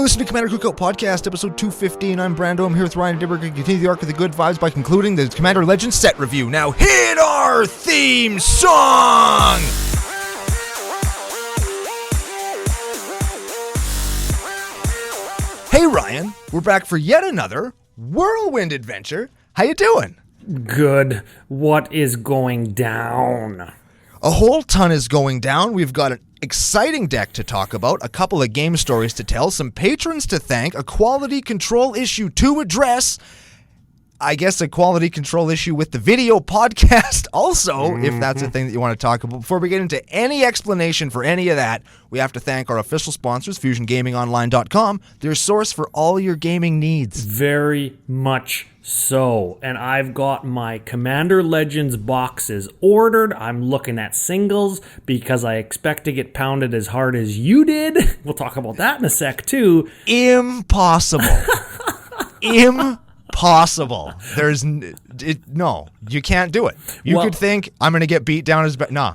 You're listening to Commander Cookout Podcast, episode 215. I'm Brando. I'm here with Ryan Dibber. We continue the arc of the good vibes by concluding the Commander Legends set review. Now hit our theme song! Hey Ryan, we're back for yet another whirlwind adventure. How you doing? Good. What is going down? A whole ton is going down. We've got an exciting deck to talk about, a couple of game stories to tell, some patrons to thank, a quality control issue to address, I guess a quality control issue with the video podcast also, if that's a thing that you want to talk about. Before we get into any explanation for any of that, we have to thank our official sponsors, FusionGamingOnline.com, their source for all your gaming needs. Very much so. And I've got my Commander Legends boxes ordered. I'm looking at singles because I expect to get pounded as hard as you did. We'll talk about that in a sec too. Impossible. Impossible. No, you can't do it. You could think I'm going to get beat down as bad. No.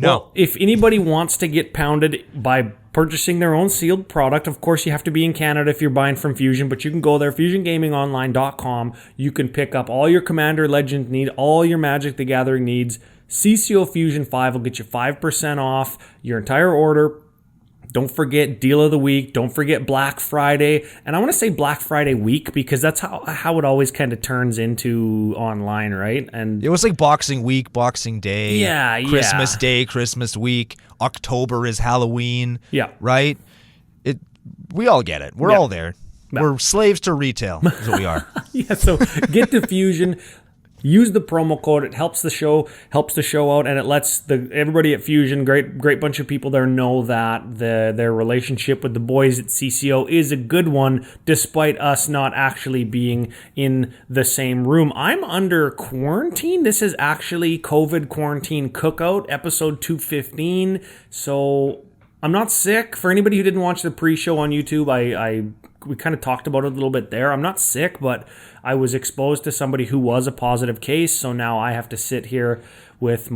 Well, if anybody wants to get pounded by purchasing their own sealed product, of course you have to be in Canada if you're buying from Fusion, but you can go there, FusionGamingOnline.com. You can pick up all your Commander Legends need, all your Magic the Gathering needs. CCO Fusion 5 will get you 5% off your entire order. Don't forget Deal of the Week. Don't forget Black Friday. And I want to say Black Friday week because that's how it always kind of turns into online, right? And it was like Boxing Week, Boxing Day, Christmas Day, Christmas Week. October is Halloween. Yeah. Right? We all get it. We're all there. Yeah. We're slaves to retail, is what we are. Yeah, so get to Fusion. Use the promo code. It helps the show out, and it lets everybody at Fusion, great bunch of people there, know that their relationship with the boys at CCO is a good one, despite us not actually being in the same room. I'm under quarantine. This is actually COVID quarantine cookout, episode 215. So I'm not sick. For anybody who didn't watch the pre-show on YouTube, we kind of talked about it a little bit there. I'm not sick, but I was exposed to somebody who was a positive case, so now I have to sit here with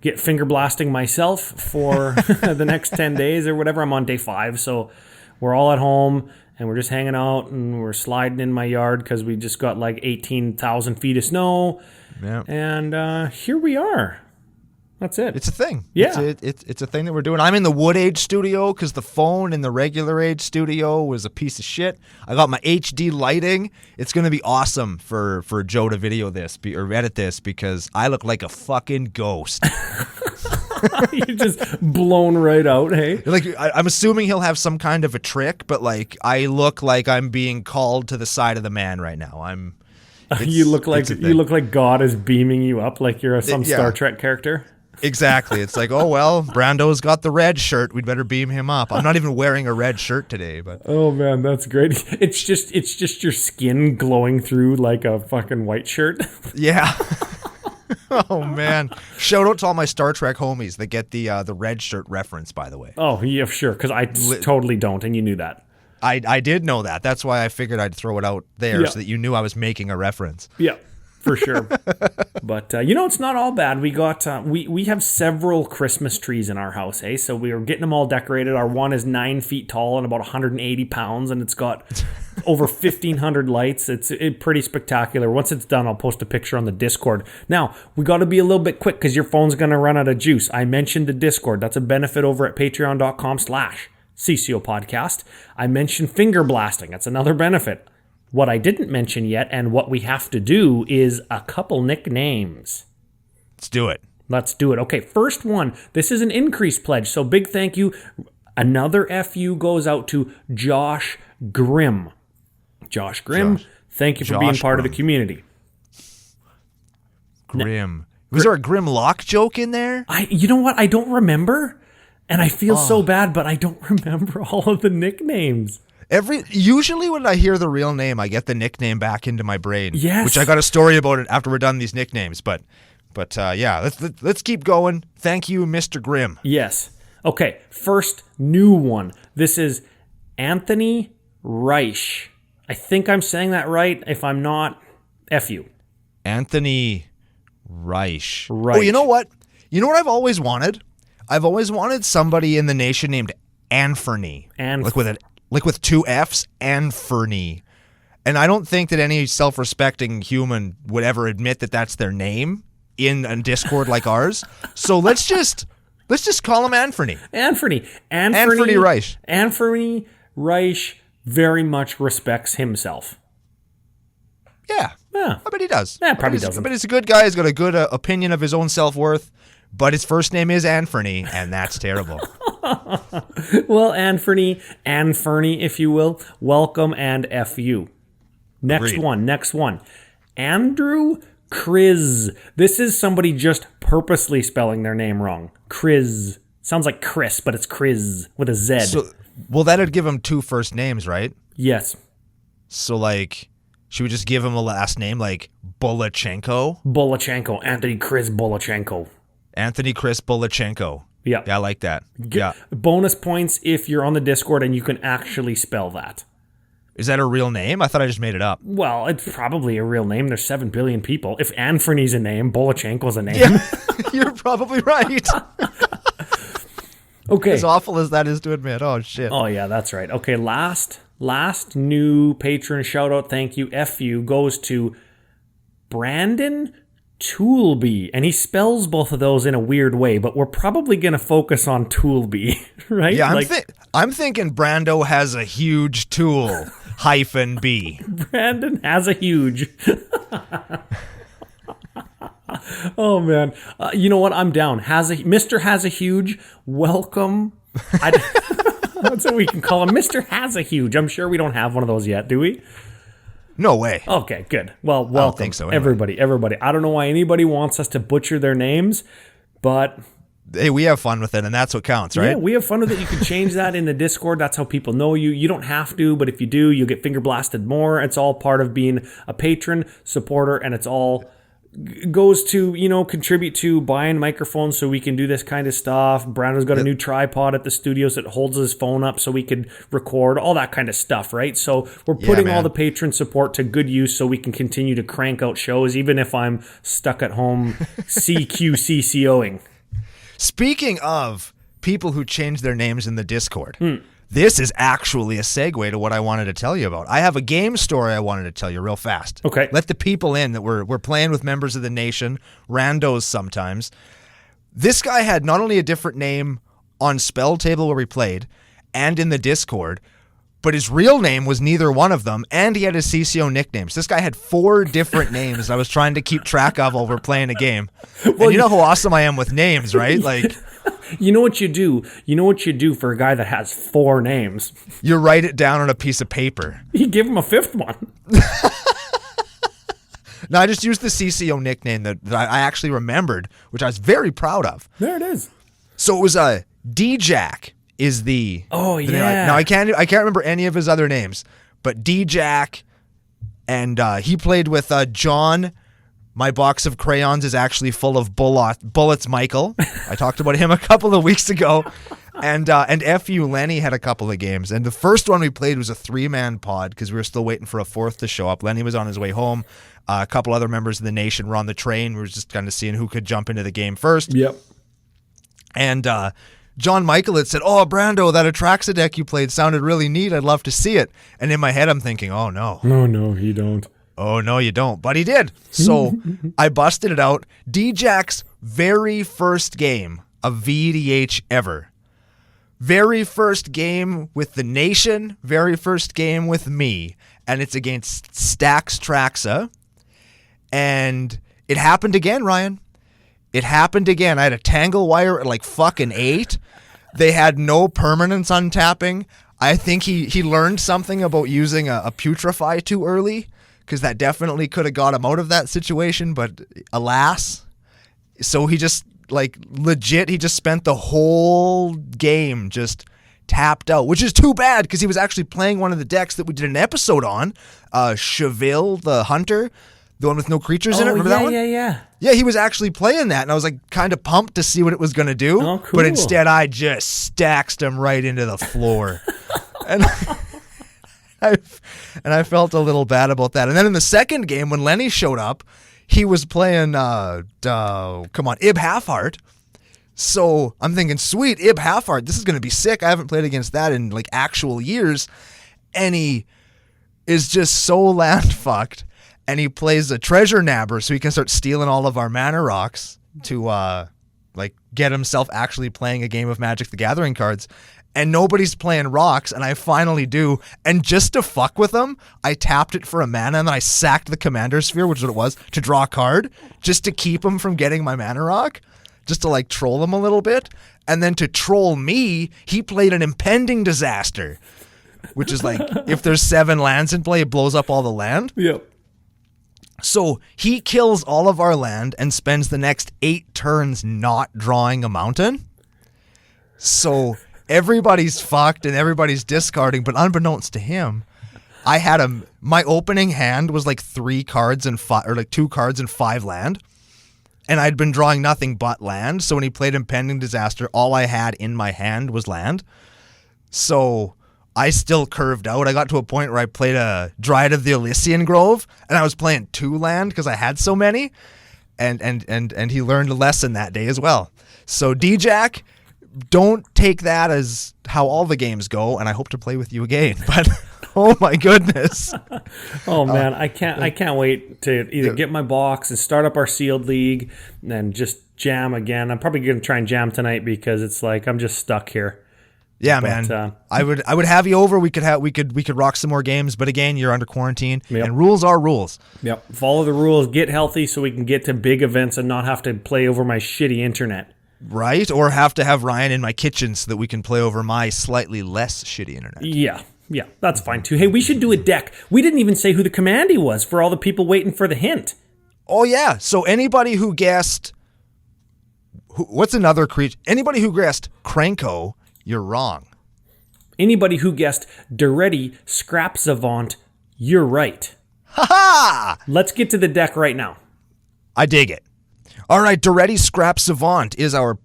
get finger blasting myself for the next 10 days or whatever. I'm on day 5, so we're all at home and we're just hanging out and we're sliding in my yard because we just got like 18,000 feet of snow. Yeah. And here we are. That's it. It's a thing. Yeah. It's a thing that we're doing. I'm in the Wood Age studio because the phone in the regular age studio was a piece of shit. I got my HD lighting. It's going to be awesome for Joe to video this or edit this because I look like a fucking ghost. You're just blown right out, hey? Like I'm assuming he'll have some kind of a trick, but like I look like I'm being called to the side of the man right now. You look like God is beaming you up like you're some Star Trek character. Exactly. It's like, oh, well, Brando's got the red shirt. We'd better beam him up. I'm not even wearing a red shirt today, but... Oh, man, that's great. It's just your skin glowing through like a fucking white shirt. Yeah. Oh, man. Shout out to all my Star Trek homies that get the red shirt reference, by the way. Oh, yeah, sure, because I totally don't, and you knew that. I did know that. That's why I figured I'd throw it out there so that you knew I was making a reference. Yeah. For sure. But, it's not all bad. We got, we have several Christmas trees in our house, eh? So we are getting them all decorated. Our one is 9 feet tall and about 180 pounds, and it's got over 1,500 lights. It's pretty spectacular. Once it's done, I'll post a picture on the Discord. Now, we got to be a little bit quick because your phone's going to run out of juice. I mentioned the Discord. That's a benefit over at patreon.com/CCO Podcast. I mentioned finger blasting. That's another benefit. What I didn't mention yet and what we have to do is a couple nicknames. Let's do it. Okay, first one. This is an increase pledge, so big thank you. Another FU goes out to Josh Grimm. Josh Grimm, thank you for being part of the community. Grimm. Was there a Grimlock joke in there? You know what? I don't remember, and I feel so bad, but I don't remember all of the nicknames. Usually when I hear the real name, I get the nickname back into my brain. Yes. Which I got a story about it after we're done these nicknames. But let's keep going. Thank you, Mr. Grimm. Yes. Okay, first new one. This is Anthony Reich. I think I'm saying that right. If I'm not, F you. Anthony Reich. Oh, you know what? You know what I've always wanted? I've always wanted somebody in the nation named Anferny. Like with an like with 2 F's, Anferny. And I don't think that any self-respecting human would ever admit that that's their name in a Discord like ours. So let's just call him Anferny. Anferny Reich. Anferny Reich very much respects himself. Yeah. Yeah. I bet he does. Yeah, probably doesn't. But he's a good guy. He's got a good opinion of his own self-worth. But his first name is Anferny, and that's terrible. Well, Anferny, if you will, welcome and F you. Next one. Andrew Kriz. This is somebody just purposely spelling their name wrong. Kriz. Sounds like Chris, but it's Kriz with a Z. So, well, that'd give him 2 first names, right? Yes. So, like, should we just give him a last name, like Bulachenko. Anthony Chris Bulachenko. Anthony Chris Bulachenko. Yeah. Yeah, I like that. Yeah. Bonus points if you're on the Discord and you can actually spell that. Is that a real name? I thought I just made it up. Well, it's probably a real name. There's 7 billion people. If Anferny's a name, Bulachenko's a name. Yeah, you're probably right. Okay. As awful as that is to admit. Oh, shit. Oh, yeah, that's right. Okay, last new patron shout-out, thank you, F you, goes to Brandon Toolby. And he spells both of those in a weird way, but we're probably going to focus on Toolby, right? Yeah, I'm thinking Brando has a huge tool, -B. Brandon has a huge... Oh, man. You know what? I'm down. Mr. Has a Huge, welcome. That's what we can call him. Mr. Has a Huge. I'm sure we don't have one of those yet, do we? No way. Okay, good. Well, welcome. I don't think so, anyway. Everybody. I don't know why anybody wants us to butcher their names, but... Hey, we have fun with it, and that's what counts, right? Yeah, we have fun with it. You can change that in the Discord. That's how people know you. You don't have to, but if you do, you'll get finger blasted more. It's all part of being a patron, supporter, and it's all... goes to, contribute to buying microphones so we can do this kind of stuff. Brando's got a new tripod at the studio so it holds his phone up so we could record, all that kind of stuff, right? So we're putting all the patron support to good use so we can continue to crank out shows, even if I'm stuck at home CCOing. Speaking of people who change their names in the Discord, this is actually a segue to what I wanted to tell you about. I have a game story I wanted to tell you real fast. Okay. Let the people in that we're playing with members of the nation, randos sometimes. This guy had not only a different name on Spell Table where we played and in the Discord, but his real name was neither one of them, and he had his CCO nicknames. This guy had 4 different names I was trying to keep track of while we're playing a game. Well, and you know how awesome I am with names, right? Like... You know what you do? You know what you do for a guy that has 4 names? You write it down on a piece of paper. You give him a 5th one. No, I just used the CCO nickname that I actually remembered, which I was very proud of. There it is. So it was D-Jack is the... Oh, the yeah. Now, I can't remember any of his other names, but D-Jack, and he played with John... My box of crayons is actually full of bullets, Michael. I talked about him a couple of weeks ago. And F.U. Lenny had a couple of games. And the first one we played was a 3-man pod because we were still waiting for a 4th to show up. Lenny was on his way home. A couple other members of the nation were on the train. We were just kind of seeing who could jump into the game first. Yep. And John Michael had said, "Oh, Brando, that Atraxa deck you played sounded really neat. I'd love to see it." And in my head, I'm thinking, oh, no. No, he don't. Oh, no, you don't. But he did. So I busted it out. D-Jack's very first game of VDH ever. Very first game with the nation. Very first game with me. And it's against Stax Traxa. And it happened again, Ryan. It happened again. I had a Tangle Wire at like fucking 8. They had no permanence untapping. I think he learned something about using a Putrefy too early. Because that definitely could have got him out of that situation, but alas. So he just, legit, he just spent the whole game just tapped out, which is too bad because he was actually playing one of the decks that we did an episode on, Cheville the Hunter, the one with no creatures in it. Remember that one? Yeah. Yeah, he was actually playing that, and I was kind of pumped to see what it was going to do. Oh, cool. But instead, I just stacked him right into the floor. And I felt a little bad about that. And then in the second game, when Lenny showed up, he was playing, Ib Halfheart, So I'm thinking, sweet, Ib Halfart, this is going to be sick. I haven't played against that in like actual years. And he is just so land fucked. And he plays a treasure nabber so he can start stealing all of our mana rocks to like get himself actually playing a game of Magic the Gathering cards. And nobody's playing rocks, and I finally do. And just to fuck with him, I tapped it for a mana, and then I sacked the Commander Sphere, which is what it was, to draw a card, just to keep him from getting my mana rock, just to like troll him a little bit. And then to troll me, he played an Impending Disaster, which is like, if there's 7 lands in play, it blows up all the land. Yep. So he kills all of our land and spends the next 8 turns not drawing a mountain. So everybody's fucked and everybody's discarding, but unbeknownst to him, I had my opening hand was like 3 cards and 5, or like 2 cards and 5 land. And I'd been drawing nothing but land. So when he played Impending Disaster, all I had in my hand was land. So I still curved out. I got to a point where I played a Dryad of the Elysian Grove, and I was playing 2 land because I had so many. And he learned a lesson that day as well. So D-Jack, don't take that as how all the games go, and I hope to play with you again. But oh my goodness. Oh man, I can't wait to either get my box and start up our sealed league and just jam again. I'm probably going to try and jam tonight because it's like I'm just stuck here. Yeah, but, man. I would have you over. We could rock some more games, but again, you're under quarantine, and rules are rules. Yep. Follow the rules, get healthy so we can get to big events and not have to play over my shitty internet. Right? Or have to have Ryan in my kitchen so that we can play over my slightly less shitty internet. Yeah, that's fine too. Hey, we should do a deck. We didn't even say who the Commandy was for all the people waiting for the hint. Oh, yeah. So anybody who guessed... What's another creature? Anybody who guessed Krenko, you're wrong. Anybody who guessed Duretti Scrap Savant, you're right. Ha-ha! Let's get to the deck right now. I dig it. All right, Duretti Scrap Savant is our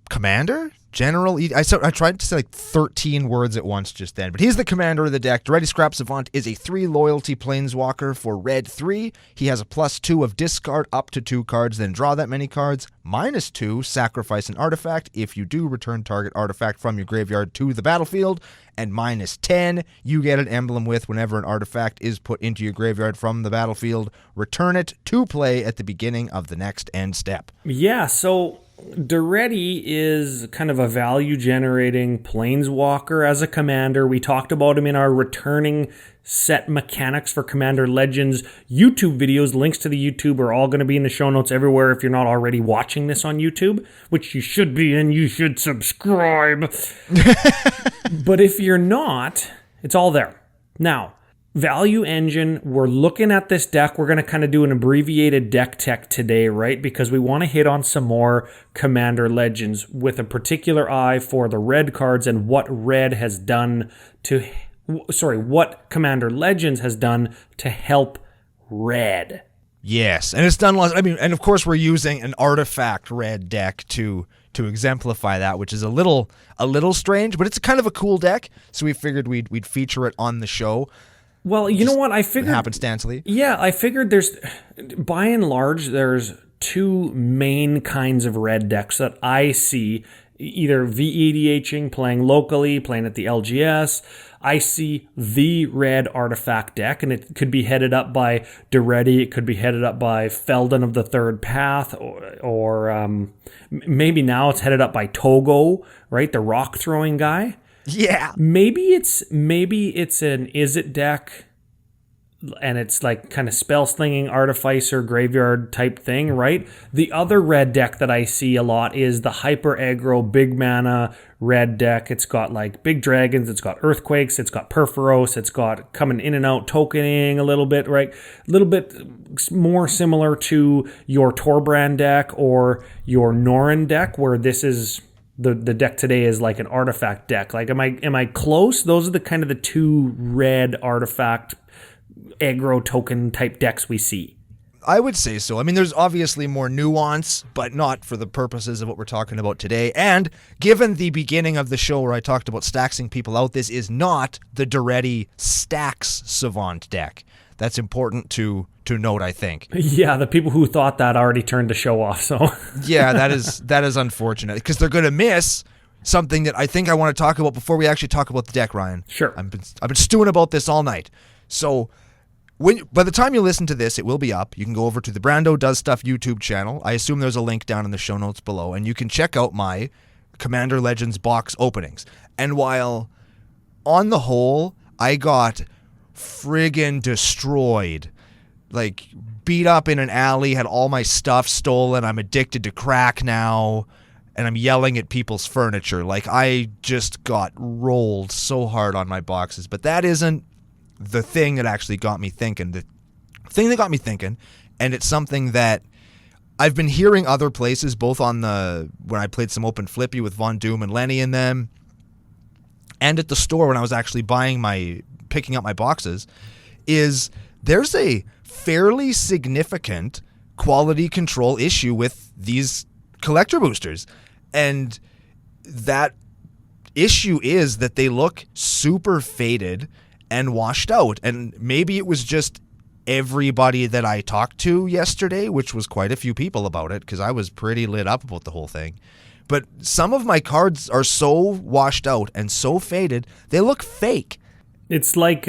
commander? General? I tried to say like 13 words at once just then, but he's the commander of the deck. Duretti Scrap Savant is a 3 loyalty planeswalker for red 3. He has a +2 of discard up to 2 cards, then draw that many cards. -2, sacrifice an artifact. If you do, return target artifact from your graveyard to the battlefield. And -10, you get an emblem with whenever an artifact is put into your graveyard from the battlefield. Return it to play at the beginning of the next end step. Yeah, so Duretti is kind of a value-generating planeswalker as a commander. We talked about him in our returning set mechanics for Commander Legends YouTube videos. Links to the YouTube are all going to be in the show notes everywhere if you're not already watching this on YouTube, which you should be, and you should subscribe. But if you're not, it's all there. Now, Value Engine, we're looking at this deck. We're going to kind of do an abbreviated deck tech today, right? Because we want to hit on some more Commander Legends with a particular eye for the red cards and what what Commander Legends has done to help red. Yes, and it's done lots. I mean, and of course we're using an artifact red deck to exemplify that, which is a little strange, but it's kind of a cool deck. So we figured we'd feature it on the show. Well, you know what? I figured happenstancely. Yeah, I figured by and large, there's 2 main kinds of red decks that I see, either VEDHing, playing locally, playing at the LGS. I see the red artifact deck, and it could be headed up by Duretti, it could be headed up by Felden of the Third Path, or maybe now it's headed up by Togo, right? The rock throwing guy. Yeah. Maybe it's an Izzet deck, and it's like kind of spell slinging artificer graveyard type thing, right? The other red deck that I see a lot is the hyper aggro big mana red deck. It's got like big dragons, it's got earthquakes, it's got Perforos, it's got coming in and out tokening a little bit, right? A little bit more similar to your Torbrand deck or your Norin deck, where this is the deck today is like an artifact deck. Like, am I close? Those are the kind of the 2 red artifact aggro token type decks we see. I would say so. I mean, there's obviously more nuance, but not for the purposes of what we're talking about today. And given the beginning of the show where I talked about staxing people out, this is not the Duretti Stacks Savant deck. that's important to note, I think. Yeah, the people who thought that already turned the show off. So yeah, that is unfortunate because they're going to miss something that I think I want to talk about before we actually talk about the deck, Ryan. Sure. I've been stewing about this all night. So by the time you listen to this, it will be up. You can go over to the Brando Does Stuff YouTube channel. I assume there's a link down in the show notes below, and you can check out my Commander Legends box openings. And while on the whole, I got friggin' destroyed, like beat up in an alley, had all my stuff stolen, I'm addicted to crack now, and I'm yelling at people's furniture. Like, I just got rolled so hard on my boxes. But that isn't the thing that actually got me thinking. The thing that got me thinking, and it's something that I've been hearing other places, both on when I played some Open Flippy with Von Doom and Lenny and them, and at the store when I was actually picking up my boxes, is there's a fairly significant quality control issue with these collector boosters. And that issue is that they look super faded and washed out. And maybe it was just everybody that I talked to yesterday, which was quite a few people about it, because I was pretty lit up about the whole thing. But some of my cards are so washed out and so faded, they look fake. It's like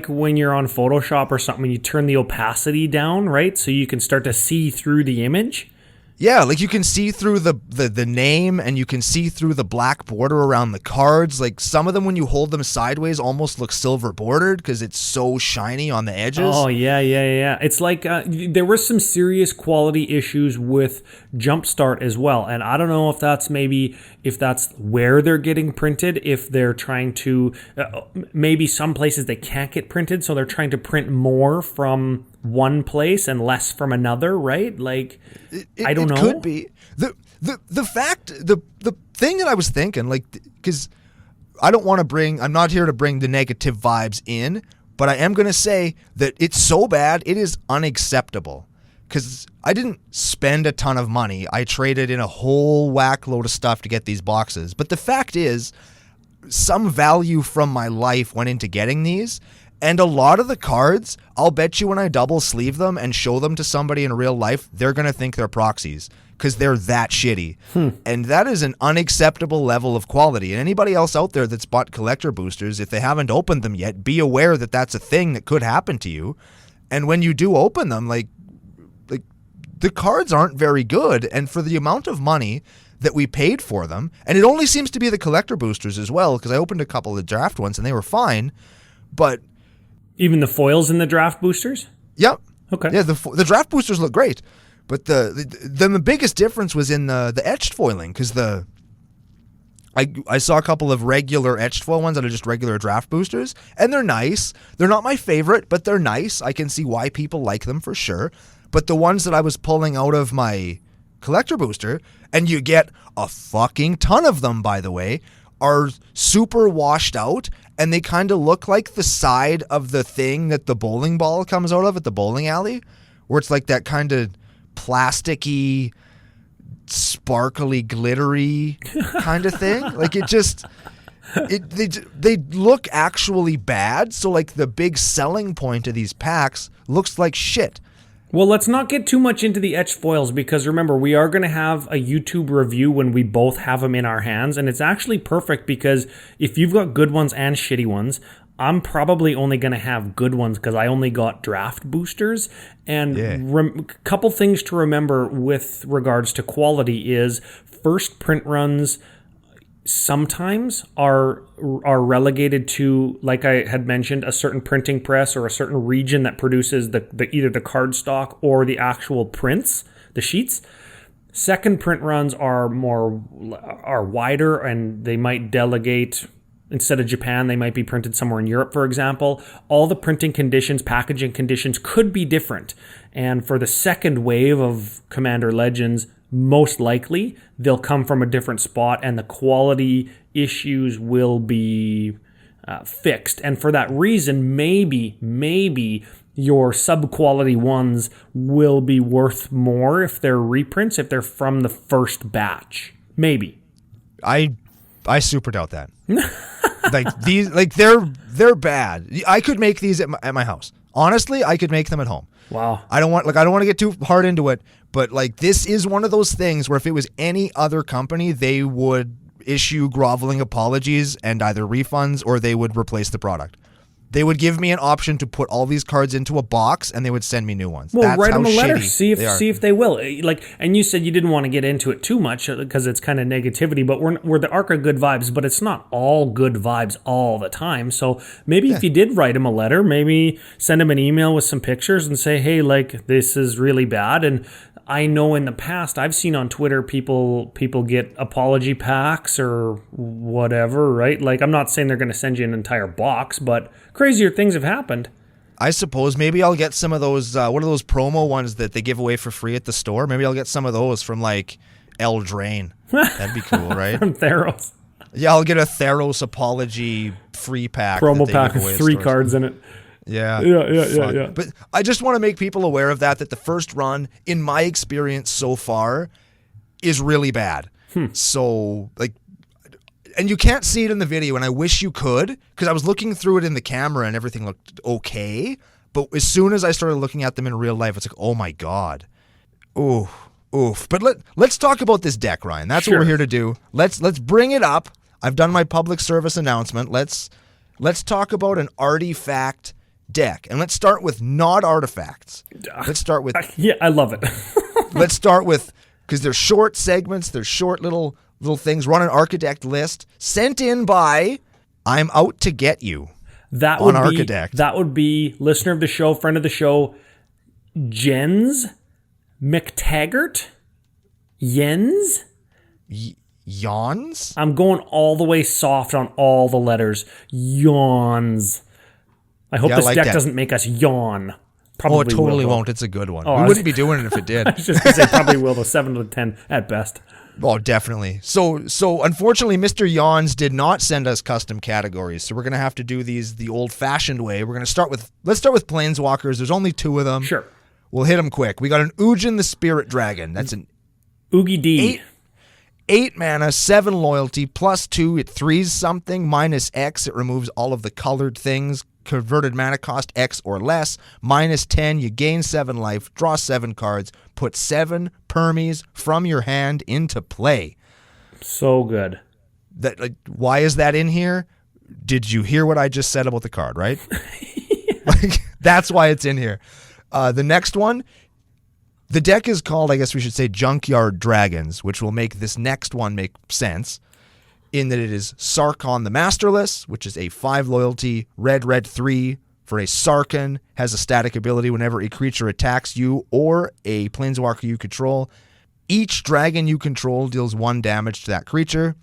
when you're on Photoshop or something, you turn the opacity down, right? So you can start to see through the image. Yeah, like you can see through the name, and you can see through the black border around the cards. Like some of them, when you hold them sideways, almost look silver bordered because it's so shiny on the edges. Oh, yeah. It's like there were some serious quality issues with Jumpstart as well. And I don't know if that's where they're getting printed, if they're trying to, maybe some places they can't get printed, so they're trying to print more from one place and less from another, right? Like, I don't know. It could be. The thing that I was thinking, like, because I'm not here to bring the negative vibes in, but I am going to say that it's so bad, it is unacceptable. Because I didn't spend a ton of money. I traded in a whole whack load of stuff to get these boxes. But the fact is, some value from my life went into getting these. And a lot of the cards, I'll bet you when I double sleeve them and show them to somebody in real life, they're going to think they're proxies because they're that shitty. And that is an unacceptable level of quality. And anybody else out there that's bought collector boosters, if they haven't opened them yet, be aware that that's a thing that could happen to you. And when you do open them, like the cards aren't very good. And for the amount of money that we paid for them, and it only seems to be the collector boosters as well, because I opened a couple of draft ones and they were fine, but even the foils in the draft boosters? Yep. Okay. Yeah, the draft boosters look great, but the biggest difference was in the etched foiling, because I saw a couple of regular etched foil ones that are just regular draft boosters, and they're nice. They're not my favorite, but they're nice. I can see why people like them for sure. But the ones that I was pulling out of my collector booster, and you get a fucking ton of them, by the way, are super washed out, and they kind of look like the side of the thing that the bowling ball comes out of at the bowling alley, where it's like that kind of plasticky, sparkly, glittery kind of thing. Like they look actually bad. So like the big selling point of these packs looks like shit. Well, let's not get too much into the etched foils, because remember, we are going to have a YouTube review when we both have them in our hands, and it's actually perfect because if you've got good ones and shitty ones, I'm probably only going to have good ones because I only got draft boosters. And couple things to remember with regards to quality is first print runs sometimes are relegated to, like I had mentioned, a certain printing press or a certain region that produces the either the cardstock or the actual prints, the sheets. Second print runs are wider, and they might delegate. Instead of Japan, they might be printed somewhere in Europe, for example. All the printing conditions, packaging conditions could be different. And for the second wave of Commander Legends, most likely they'll come from a different spot and the quality issues will be fixed. And for that reason, maybe your sub-quality ones will be worth more if they're reprints, if they're from the first batch. Maybe. I super doubt that. Like these, like they're bad. I could make these at my house, Honestly, I could make them at home. Wow. I don't want to get too hard into it, but like this is one of those things where if it was any other company, they would issue groveling apologies and either refunds or they would replace the product. They would give me an option to put all these cards into a box and they would send me new ones. Well, That's write how them a letter. shitty See if they will. Like, and you said you didn't want to get into it too much because it's kind of negativity. But we're the arc of good vibes, but it's not all good vibes all the time. So maybe if you did write them a letter, maybe send them an email with some pictures and say, hey, like this is really bad. And I know in the past I've seen on Twitter people get apology packs or whatever, right? Like I'm not saying they're going to send you an entire box, but crazier things have happened. I suppose maybe I'll get some of those, what are those promo ones that they give away for free at the store? Maybe I'll get some of those from like El Drain. That'd be cool, right? From Theros. Yeah, I'll get a Theros apology free pack. Promo pack with 3 cards in it. Yeah. But I just want to make people aware of that the first run, in my experience so far, is really bad. So, like, and you can't see it in the video, and I wish you could, because I was looking through it in the camera and everything looked okay. But as soon as I started looking at them in real life, it's like, oh my God. Oof. But let's talk about this deck, Ryan. That's what we're here to do. Let's bring it up. I've done my public service announcement. Let's talk about an artifact deck, and let's start with not artifacts. Let's start with I love it. let's start with, because they're short segments, they're short little things. Run an Architect list sent in by I'm Out to Get You. That would be listener of the show, friend of the show, Jens McTaggart. Yawns? I'm going all the way soft on all the letters. Yawns. I hope this deck doesn't make us yawn. Probably it totally won't. It's a good one. Oh, we wouldn't be doing it if it did. I was just going to say probably will, though. 7 out of 10 at best. Oh, definitely. So unfortunately, Mr. Yawns did not send us custom categories, so we're going to have to do these the old-fashioned way. Let's start with Planeswalkers. There's only 2 of them. Sure. We'll hit them quick. We got an Ujin the Spirit Dragon. That's an Oogie D. 8 mana, 7 loyalty, +2. It 3s something, -X. It removes all of the colored things. Converted mana cost X or less. -10. You gain 7 life. Draw 7 cards. Put 7 Permies from your hand into play. So good. Why is that in here? Did you hear what I just said about the card, right? That's why it's in here. The next one, the deck is called, I guess we should say, Junkyard Dragons, which will make this next one make sense, in that it is Sarkhan the Masterless, which is a 5 loyalty, red 3 for a Sarkhan, has a static ability whenever a creature attacks you or a planeswalker you control. Each dragon you control deals 1 damage to that creature.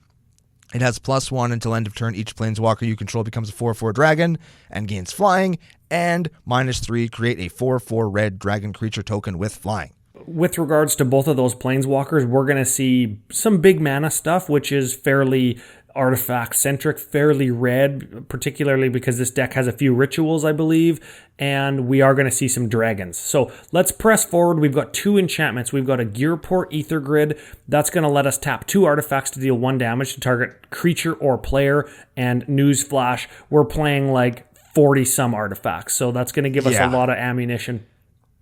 It has +1 until end of turn. Each planeswalker you control becomes a 4/4 dragon and gains flying, and -3, create a 4/4 red dragon creature token with flying. With regards to both of those planeswalkers, we're going to see some big mana stuff, which is fairly artifact-centric, fairly red, particularly because this deck has a few rituals, I believe, and we are going to see some dragons. So let's press forward. We've got 2 enchantments. We've got a Gearport Ether Grid. That's going to let us tap 2 artifacts to deal 1 damage to target creature or player, and newsflash, we're playing like 40-some artifacts, so that's going to give us a lot of ammunition.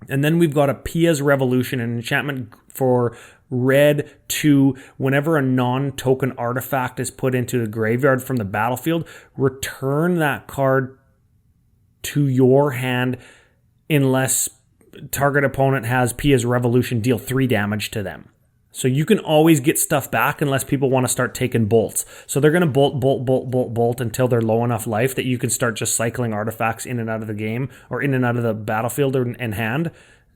And then we've got a Pia's Revolution, an enchantment for red 2. Whenever a non-token artifact is put into the graveyard from the battlefield, return that card to your hand unless target opponent has Pia's Revolution, deal 3 damage to them. So you can always get stuff back unless people want to start taking bolts. So they're going to bolt until they're low enough life that you can start just cycling artifacts in and out of the game or in and out of the battlefield and hand.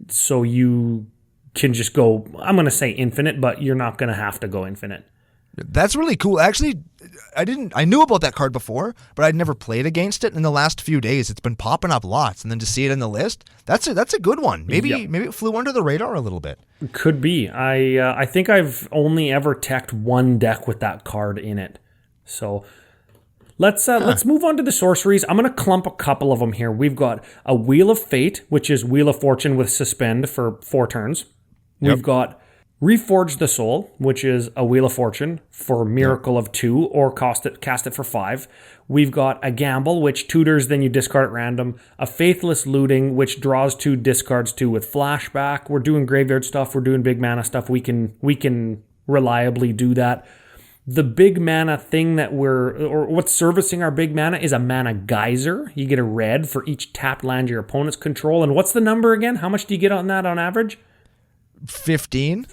So you can just go, I'm going to say infinite, but you're not going to have to go infinite. That's really cool. Actually, I knew about that card before, but I'd never played against it. In the last few days, it's been popping up lots, and then to see it in the list, that's a good one. Maybe it flew under the radar a little bit. Could be. I think I've only ever teched 1 deck with that card in it. So let's move on to the sorceries. I'm going to clump a couple of them here. We've got a Wheel of Fate, which is Wheel of Fortune with Suspend for 4 turns. We've got Reforge the Soul, which is a Wheel of Fortune for Miracle of 2, or cast it for 5. We've got a Gamble, which tutors, then you discard at random. A Faithless Looting, which draws 2, discards 2 with Flashback. We're doing graveyard stuff. We're doing big mana stuff. We can reliably do that. The big mana thing what's servicing our big mana is a Mana Geyser. You get a red for each tapped land your opponents control. And what's the number again? How much do you get on that on average? 15.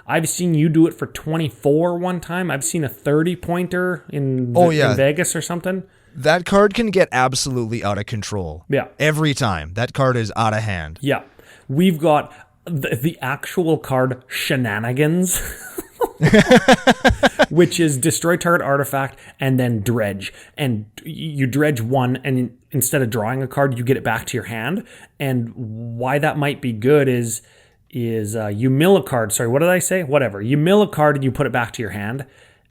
I've seen you do it for 24 one time. I've seen a 30-pointer in Vegas or something. That card can get absolutely out of control. Yeah. Every time. That card is out of hand. Yeah. We've got the actual card Shenanigans, which is destroy target artifact and then dredge. And you dredge 1, and instead of drawing a card, you get it back to your hand. And why that might be good is you mill a card. Sorry, what did I say? Whatever. You mill a card and you put it back to your hand.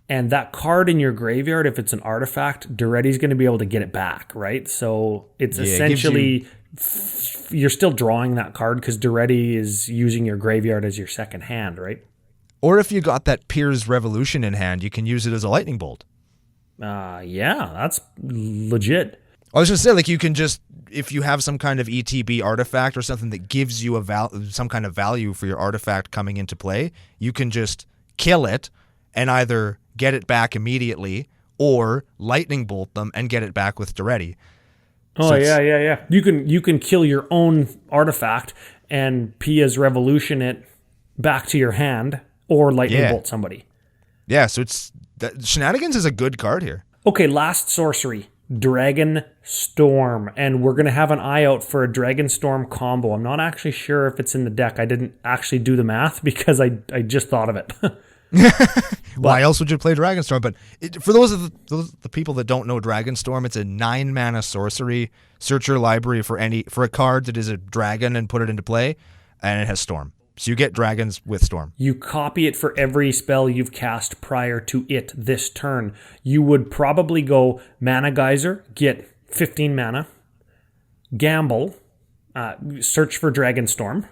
And that card in your graveyard, if it's an artifact, Duretti's going to be able to get it back, right? So it's essentially, you're still drawing that card because Duretti is using your graveyard as your second hand, right? Or if you got that Piers Revolution in hand, you can use it as a lightning bolt. Yeah, that's legit. I was just saying, you can just, if you have some kind of ETB artifact or something that gives you some kind of value for your artifact coming into play, you can just kill it and either get it back immediately or lightning bolt them and get it back with Duretti. Oh, yeah. You can kill your own artifact and Pia's Revolution it back to your hand or lightning bolt somebody. Yeah, so Shenanigans is a good card here. Okay, last sorcery. Dragon Storm, and we're going to have an eye out for a Dragon Storm combo. I'm not actually sure if it's in the deck. I didn't actually do the math because I just thought of it. Why else would you play Dragonstorm? But for those the people that don't know Dragonstorm, it's a 9-mana sorcery. Search your library for a card that is a dragon and put it into play, and it has Storm. So you get dragons with Storm. You copy it for every spell you've cast prior to it this turn. You would probably go Mana Geyser, get 15 mana, Gamble, search for Dragonstorm,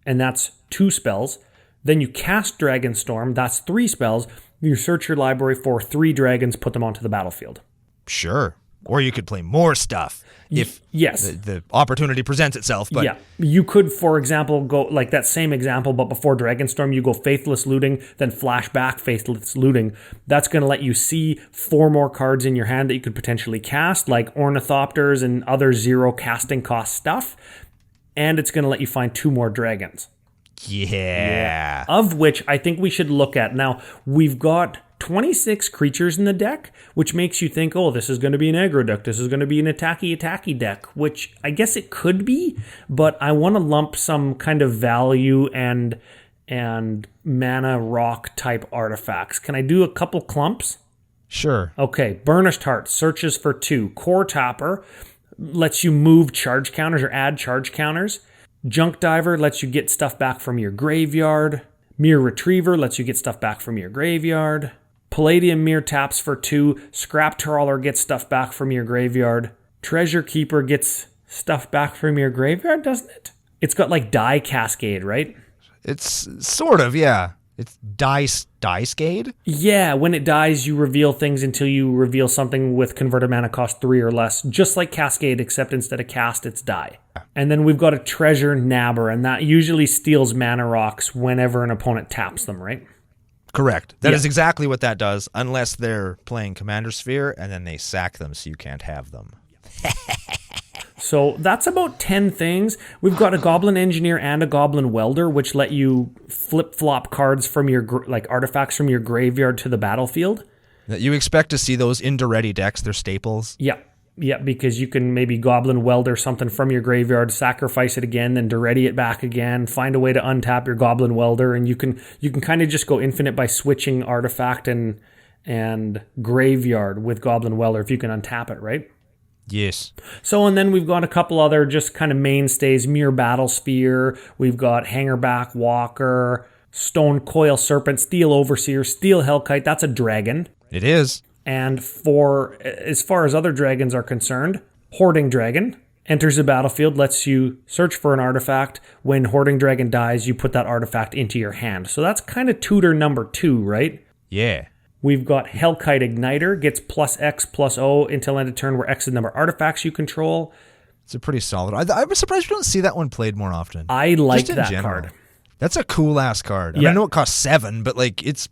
and that's 2 spells. Then you cast Dragonstorm, that's 3 spells. You search your library for 3 dragons, put them onto the battlefield. Sure. Or you could play more stuff if the opportunity presents itself. But yeah, you could, for example, go like that same example, but before Dragonstorm, you go Faithless Looting, then Flashback, Faithless Looting. That's going to let you see 4 more cards in your hand that you could potentially cast, like Ornithopters and other 0 casting cost stuff. And it's going to let you find 2 more dragons. Yeah. Of which I think we should look at. Now, we've got 26 creatures in the deck, which makes you think, oh, this is going to be an aggro deck. This is going to be an attacky deck, which I guess it could be, but I want to lump some kind of value and mana rock type artifacts. Can I do a couple clumps? Sure. Okay, Burnished Heart searches for 2. Core Tapper lets you move charge counters or add charge counters. Junk Diver lets you get stuff back from your graveyard. Mirror Retriever lets you get stuff back from your graveyard. Palladium Mirror taps for 2. Scrap Trawler gets stuff back from your graveyard. Treasure Keeper gets stuff back from your graveyard, doesn't it? It's got like Die Cascade, right? It's sort of, yeah. It's Diecade? Yeah, when it dies, you reveal things until you reveal something with converted mana cost 3 or less, just like Cascade, except instead of cast, it's die. And then we've got a Treasure Nabber, and that usually steals mana rocks whenever an opponent taps them, right? Correct. That is exactly what that does, unless they're playing Commander Sphere, and then they sack them so you can't have them. So that's about 10 things. We've got a Goblin Engineer and a Goblin Welder, which let you flip-flop cards from your artifacts from your graveyard to the battlefield. You expect to see those in Duretti decks. They're staples. Yeah, because you can maybe Goblin Welder something from your graveyard, sacrifice it again, then Duretti it back again, find a way to untap your Goblin Welder, and you can kind of just go infinite by switching artifact and graveyard with Goblin Welder if you can untap it, right? Yes. So, and then we've got a couple other just kind of mainstays. Mere Battle Spear. We've got Hangerback Walker, Stone Coil Serpent, Steel Overseer, Steel Hellkite. That's a dragon. It is. And for as far as other dragons are concerned, Hoarding Dragon. Enters the battlefield, lets you search for an artifact. When Hoarding Dragon dies, you put that artifact into your hand. So that's kind of tutor number 2, right? Yeah. We've got Hellkite Igniter, gets +X+O until end of turn, where X is the number of artifacts you control. It's a pretty solid. I'm surprised we don't see that one played more often. I like that card. That's a cool-ass card. I know it costs 7, but like it's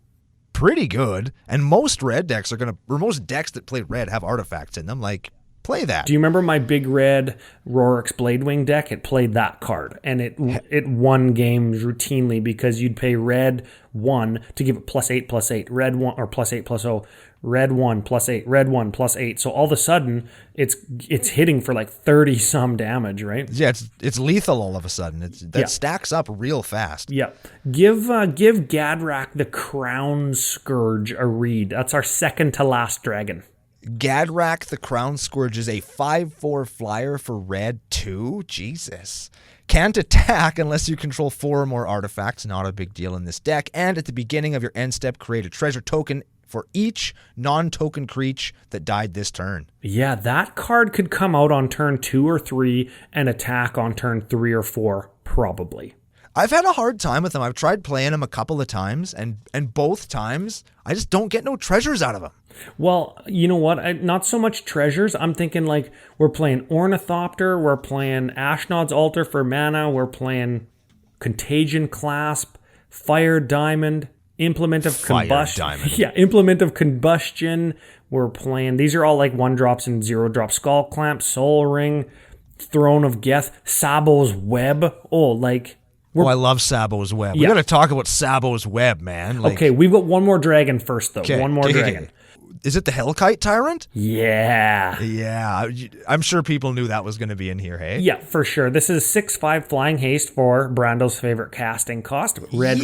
pretty good. And most red decks most decks that play red have artifacts in them. Like, play that. Do you remember my big red Rorik's Bladewing deck? It played that card, and it won games routinely because you'd pay red 1 to give it +8/+8, red 1 or +8/+0, red 1 +8, red 1 +8. So all of a sudden, it's hitting for like 30 some damage, right? Yeah, it's lethal all of a sudden. That stacks up real fast. Yeah, give Gadrak the Crown Scourge a read. That's our second to last dragon. Gadrak the Crown Scourge is a 5/4 flyer for red 2. Jesus. Can't attack unless you control 4 or more artifacts. Not a big deal in this deck. And at the beginning of your end step, create a treasure token for each non-token creature that died this turn. Yeah, that card could come out on turn 2 or 3 and attack on turn 3 or 4, probably. I've had a hard time with him. I've tried playing him a couple of times, and both times, I just don't get no treasures out of him. Well, you know what? Not so much treasures. I'm thinking like we're playing Ornithopter, we're playing Ashnod's Altar for mana, we're playing Contagion Clasp, Fire Diamond, Implement of Combustion. Yeah, Implement of Combustion. We're playing, these are all like 1-drops and 0-drop Skull Clamp, Soul Ring, Throne of Geth, Sabo's Web. I love Sabo's Web. We got to talk about Sabo's Web, man. Okay, we've got one more dragon first, though. One more dragon. Is it the Hellkite Tyrant? Yeah. Yeah. I'm sure people knew that was going to be in here, hey? Yeah, for sure. This is 6/5 Flying Haste for Brando's favorite casting cost. Red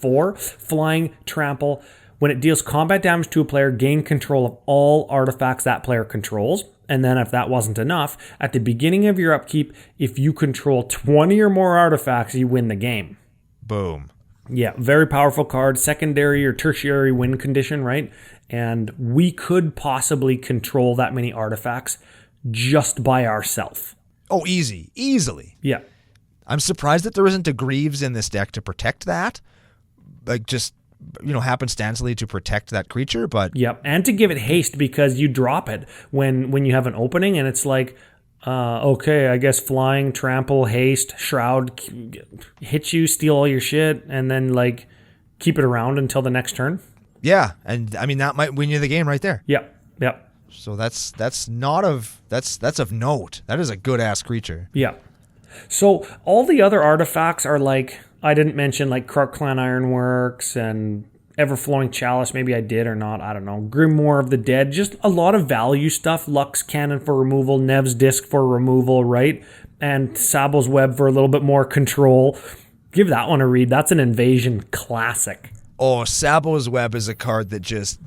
4. Flying Trample. When it deals combat damage to a player, gain control of all artifacts that player controls. And then if that wasn't enough, at the beginning of your upkeep, if you control 20 or more artifacts, you win the game. Boom. Yeah, very powerful card. Secondary or tertiary win condition, right? And we could possibly control that many artifacts just by ourselves. Oh, easily. Yeah. I'm surprised that there isn't a Greaves in this deck to protect that. Like, just, happenstancely to protect that creature, but... Yep, and to give it haste because you drop it when you have an opening, and it's like, okay, I guess Flying, Trample, Haste, Shroud, hit you, steal all your shit, and then, keep it around until the next turn. Yeah, and I mean that might win you the game right there. Yep. So that's of note. That is a good ass creature. Yeah. So all the other artifacts are I didn't mention Krark Clan Ironworks and Everflowing Chalice. Maybe I did or not. I don't know. Grimoire of the Dead. Just a lot of value stuff. Lux Cannon for removal. Nev's Disc for removal, right? And Sabo's Web for a little bit more control. Give that one a read. That's an Invasion classic. Oh, Sabo's Web is a card that just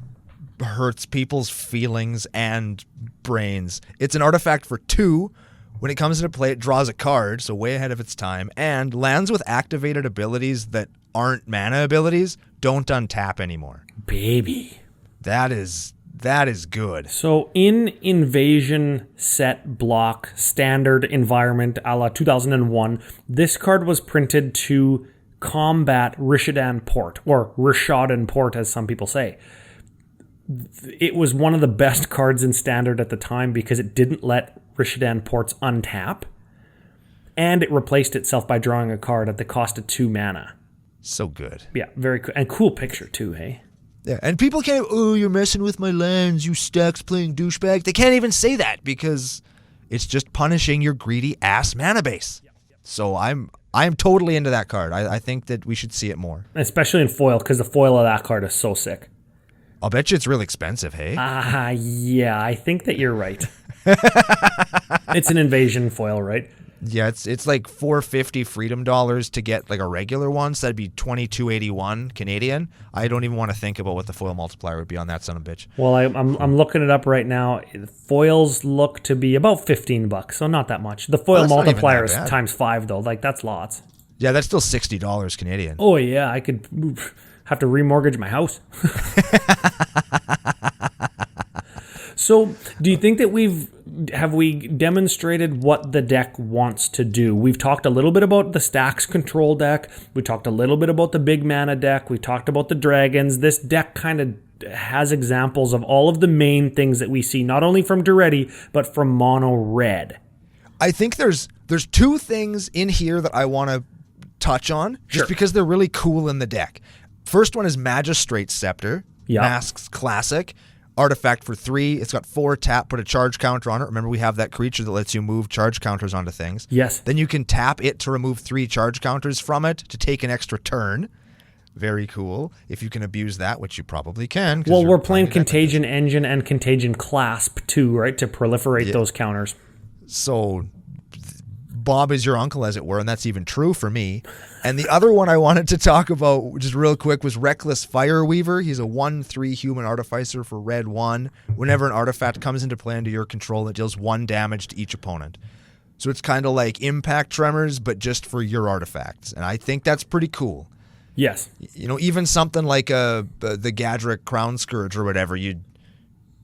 hurts people's feelings and brains. It's an artifact for 2. When it comes into play, it draws a card, so way ahead of its time, and lands with activated abilities that aren't mana abilities don't untap anymore. Baby. That is good. So in Invasion set block standard environment a la 2001, this card was printed to combat Rishadan Port, or Rishadan Port as some people say. It was one of the best cards in standard at the time because it didn't let Rishadan Ports untap, and it replaced itself by drawing a card at the cost of 2 mana. So good. Yeah, very cool. And cool picture too, hey? Yeah, and people can't, you're messing with my lands, you stacks playing douchebag. They can't even say that because it's just punishing your greedy ass mana base. So I'm totally into that card. I think that we should see it more. Especially in foil, because the foil of that card is so sick. I'll bet you it's really expensive, hey? Yeah, I think that you're right. It's an Invasion foil, right? Yeah, it's like $450 Freedom dollars to get a regular one, so that'd be $22.81 Canadian. I don't even want to think about what the foil multiplier would be on that son of a bitch. Well, I'm looking it up right now. Foils look to be about $15, so not that much. The foil multiplier is times 5 though. That's lots. Yeah, that's still $60 Canadian. Oh yeah, I could have to remortgage my house. have we demonstrated what the deck wants to do? We've talked a little bit about the stacks control deck. We talked a little bit about the big mana deck. We talked about the dragons. This deck kind of has examples of all of the main things that we see, not only from Duretti, but from mono red. I think there's two things in here that I want to touch on, just because they're really cool in the deck. First one is Magistrate's Scepter, Masks Classic. Artifact for 3. It's got 4 tap, put a charge counter on it. Remember, we have that creature that lets you move charge counters onto things. Yes. Then you can tap it to remove 3 charge counters from it to take an extra turn. Very cool. If you can abuse that, which you probably can. Well, we're playing Contagion Engine and Contagion Clasp too, right? To proliferate those counters. So Bob is your uncle, as it were, and that's even true for me. And the other one I wanted to talk about, just real quick, was Reckless Fireweaver. He's a 1/3 human artificer for red 1. Whenever an artifact comes into play under your control, it deals 1 damage to each opponent. So it's kind of like Impact Tremors, but just for your artifacts. And I think that's pretty cool. Yes. You know, even something like the Gadrick Crown Scourge or whatever, you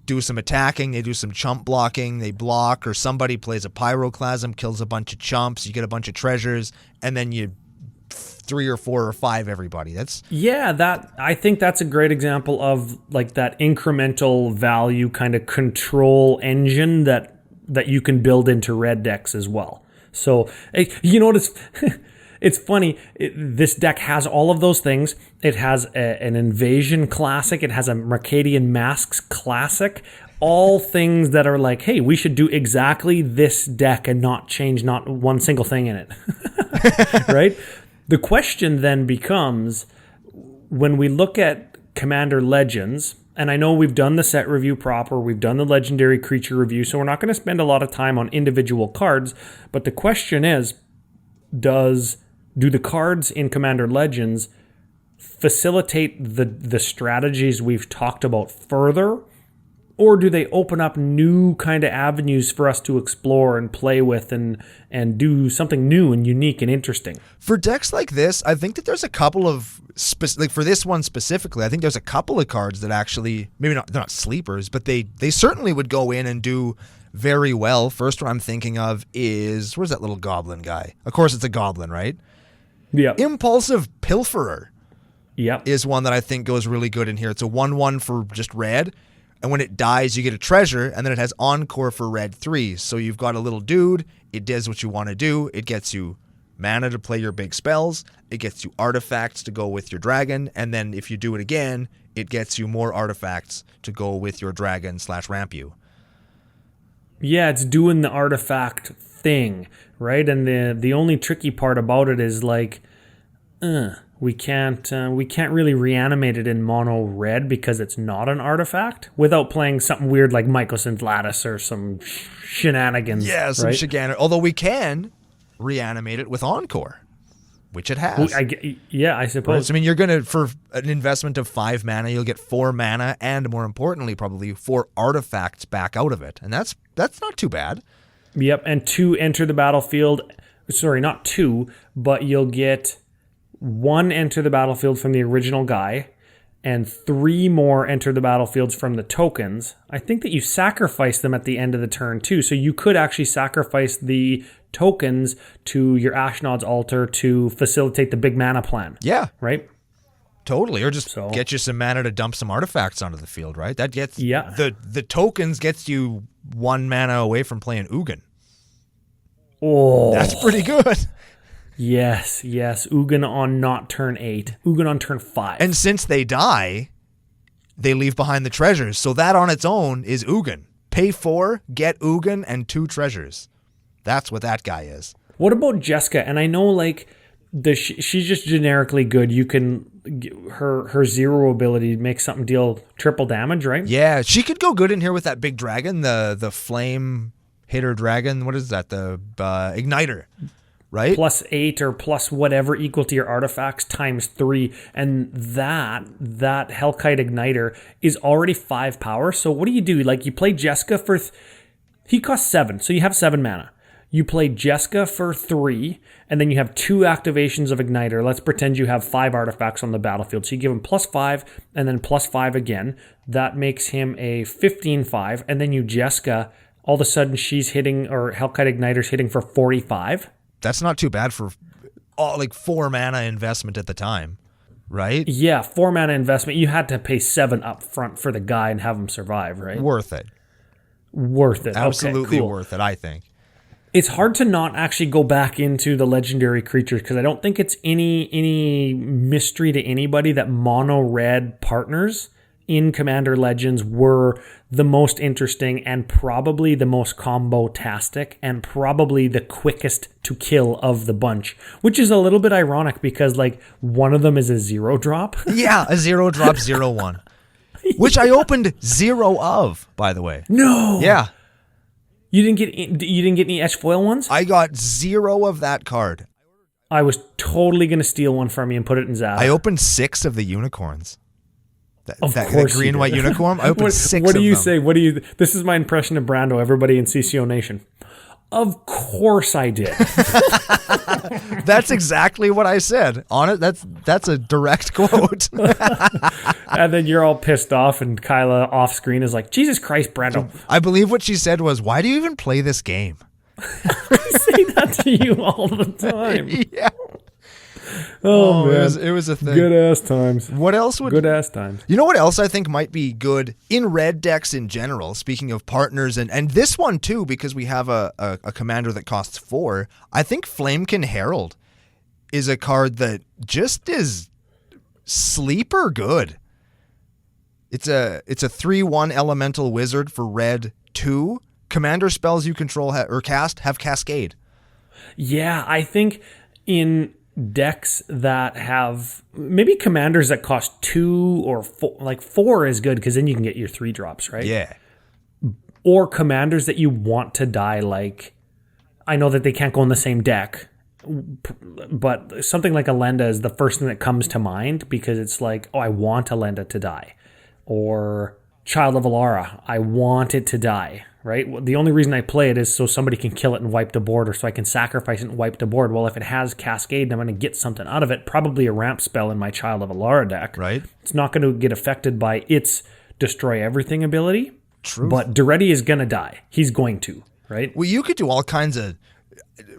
do some attacking, they do some chump blocking, they block, or somebody plays a Pyroclasm, kills a bunch of chumps, you get a bunch of treasures, and then you 3 or 4 or 5 everybody. I think that's a great example of like that incremental value kind of control engine that you can build into red decks as well. So you notice it's funny. This deck has all of those things. It has an Invasion Classic. It has a Mercadian Masks Classic. All things that are like, hey, we should do exactly this deck and not change not one single thing in it. Right? The question then becomes, when we look at Commander Legends, and I know we've done the set review proper, we've done the legendary creature review, so we're not going to spend a lot of time on individual cards, but the question is, do the cards in Commander Legends facilitate the strategies we've talked about further, or do they open up new kind of avenues for us to explore and play with and do something new and unique and interesting? For decks like this, I think that there's a couple of, like for this one specifically, I think there's a couple of cards that actually, maybe not, they're not sleepers, but they certainly would go in and do very well. First one I'm thinking of is, where's that little goblin guy? Of course it's a goblin, right? Yeah. Impulsive Pilferer Yep. is one that I think goes really good in here. It's a 1/1 for just red, and when it dies, you get a treasure, and then it has Encore for red 3. So you've got a little dude, it does what you want to do, it gets you mana to play your big spells, it gets you artifacts to go with your dragon, and then if you do it again, it gets you more artifacts to go with your dragon/ramp you. Yeah, it's doing the artifact thing, right? And the only tricky part about it is like, we can't really reanimate it in mono red because it's not an artifact without playing something weird like Mycosynth Lattice or some shenanigans. Yeah, some right? shenanigans. Although we can reanimate it with Encore, which it has. I suppose. Right? So, I mean, you're going to, for an investment of 5 mana, you'll get 4 mana and, more importantly, probably 4 artifacts back out of it. And that's not too bad. Yep, and 2 enter the battlefield. Sorry, not 2, but you'll get 1 enter the battlefield from the original guy, and 3 more enter the battlefields from the tokens. I think that you sacrifice them at the end of the turn too, so you could actually sacrifice the tokens to your Ashnod's altar to facilitate the big mana plan. Yeah. Right? Totally, or just get you some mana to dump some artifacts onto the field, right? That gets the tokens gets you 1 mana away from playing Ugin. Oh, that's pretty good. Yes. Ugin on not turn 8. Ugin on turn 5. And since they die, they leave behind the treasures. So that on its own is Ugin. Pay 4, get Ugin, and 2 treasures. That's what that guy is. What about Jessica? And I know, like, she's just generically good. You can her 0 ability makes something deal triple damage, right? Yeah, she could go good in here with that big dragon, the flame hitter dragon. What is that? The igniter, right? +8 or plus whatever equal to your artifacts times 3, and that Hellkite igniter is already 5 power. So what do? Like, you play Jessica for he costs 7, so you have 7 mana. You play Jessica for 3, and then you have 2 activations of Igniter. Let's pretend you have 5 artifacts on the battlefield. So you give him +5, and then +5 again. That makes him a 15/5, and then you Jessica all of a sudden she's hitting, or Hellkite Igniter's hitting for 45. That's not too bad for 4 mana investment at the time, right? Yeah, 4 mana investment. You had to pay 7 up front for the guy and have him survive, right? Worth it. Worth it. Absolutely okay, cool. worth it, I think. It's hard to not actually go back into the legendary creatures because I don't think it's any mystery to anybody that mono red partners in Commander Legends were the most interesting and probably the most combo-tastic and probably the quickest to kill of the bunch, which is a little bit ironic because like one of them is a 0-drop. Yeah, a 0-drop 0/1. Which I opened 0 of, by the way. No. Yeah. You didn't get any etch foil ones? I got 0 of that card. I was totally going to steal one from you and put it in Zap. I opened 6 of the unicorns. Of the course green white unicorn. I opened 6 What do you of them. say? This is my impression of Brando, everybody in CCO Nation. Of course I did. That's exactly what I said. On it, that's a direct quote. And then you're all pissed off, and Kyla off screen is like, Jesus Christ, Brando. I believe what she said was, "Why do you even play this game?" I say that to you all the time. Yeah. Oh man, it was a thing. Good ass times. What else would Good ass times. You know what else I think might be good in red decks in general, speaking of partners, and this one too, because we have a commander that costs 4, I think Flamekin Herald is a card that just is sleeper good. It's a 3/1 elemental wizard for red 2. Commander spells you control or cast have Cascade. Yeah, I think in decks that have maybe commanders that cost 2 or 4, like 4 is good because then you can get your 3-drops, right? Yeah. Or commanders that you want to die, like I know that they can't go in the same deck, but something like Alenda is the first thing that comes to mind because it's like, oh, I want Alenda to die. Or Child of Alara, I want it to die, right? The only reason I play it is so somebody can kill it and wipe the board, or so I can sacrifice it and wipe the board. Well, if it has Cascade, I'm going to get something out of it, probably a ramp spell in my Child of Alara deck. Right. It's not going to get affected by its Destroy Everything ability. True. But Duretti is going to die. He's going to, right? Well, you could do all kinds of,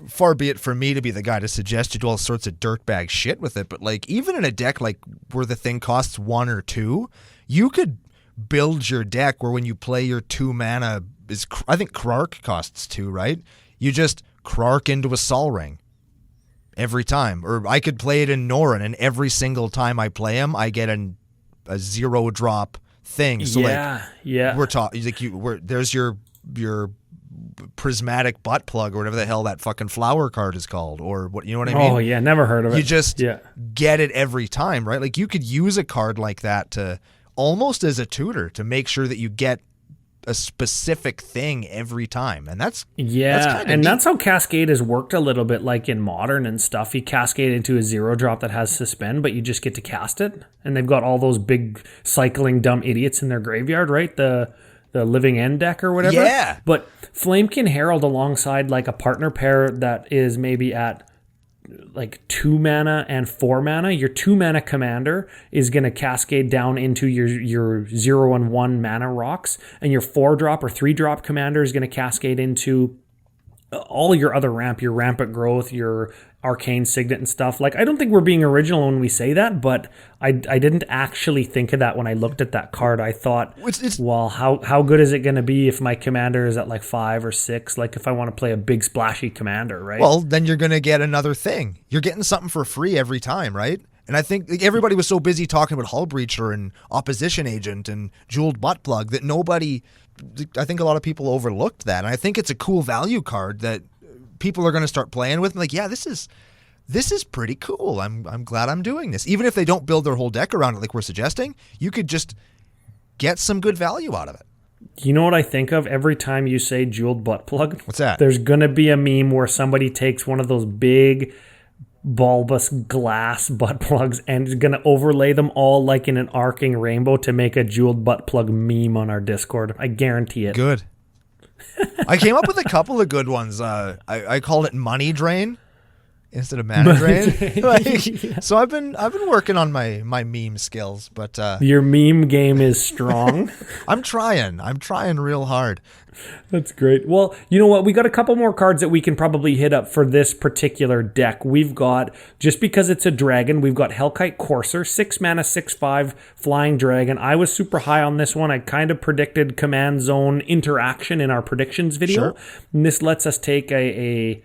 far be it for me to be the guy to suggest you do all sorts of dirtbag shit with it, but like even in a deck like where the thing costs 1 or 2, you could build your deck where when you play your 2 mana, I think Krark costs 2, right? You just Krark into a Sol Ring every time. Or I could play it in Norrin, and every single time I play him, I get a 0-drop thing. So yeah. We're talking like there's your prismatic butt plug or whatever the hell that fucking flower card is called, or what, you know what I mean? Oh yeah, never heard of it. You just get it every time, right? Like you could use a card like that to almost as a tutor to make sure that you get a specific thing every time, and that's how Cascade has worked a little bit, like in Modern and stuff. You cascade into a 0-drop that has Suspend, but you just get to cast it, and they've got all those big cycling dumb idiots in their graveyard, right? The Living End deck or whatever. Yeah. But Flamekin Herald alongside like a partner pair that is maybe at like 2 mana and 4 mana, your 2 mana commander is going to cascade down into your 0 and 1 mana rocks, and your 4-drop or 3-drop commander is going to cascade into all your other ramp, your Rampant Growth, your Arcane Signet and stuff. Like, I don't think we're being original when we say that, but I didn't actually think of that when I looked at that card. I thought, well, how good is it going to be if my commander is at like 5 or 6? Like if I want to play a big splashy commander, right? Well, then you're going to get another thing. You're getting something for free every time, right? And I think everybody was so busy talking about Hull Breacher and Opposition Agent and Jeweled Butt Plug that I think a lot of people overlooked that. And I think it's a cool value card that people are going to start playing with. Like, yeah, this is pretty cool. I'm glad I'm doing this. Even if they don't build their whole deck around it like we're suggesting, you could just get some good value out of it. You know what I think of every time you say Jeweled Butt Plug? What's that? There's going to be a meme where somebody takes one of those big bulbous glass butt plugs and is going to overlay them all like in an arcing rainbow to make a Jeweled Butt Plug meme on our Discord. I guarantee it. Good. I came up with a couple of good ones. I called it Money Drain, instead of mana drain. Like, so I've been working on my meme skills, but your meme game is strong. I'm trying real hard. That's great. Well, you know what? We got a couple more cards that we can probably hit up for this particular deck. We've got, just because it's a dragon, we've got Hellkite Courser, 6 mana, 6/5 flying dragon. I was super high on this one. I kind of predicted command zone interaction in our predictions video. Sure. And this lets us take a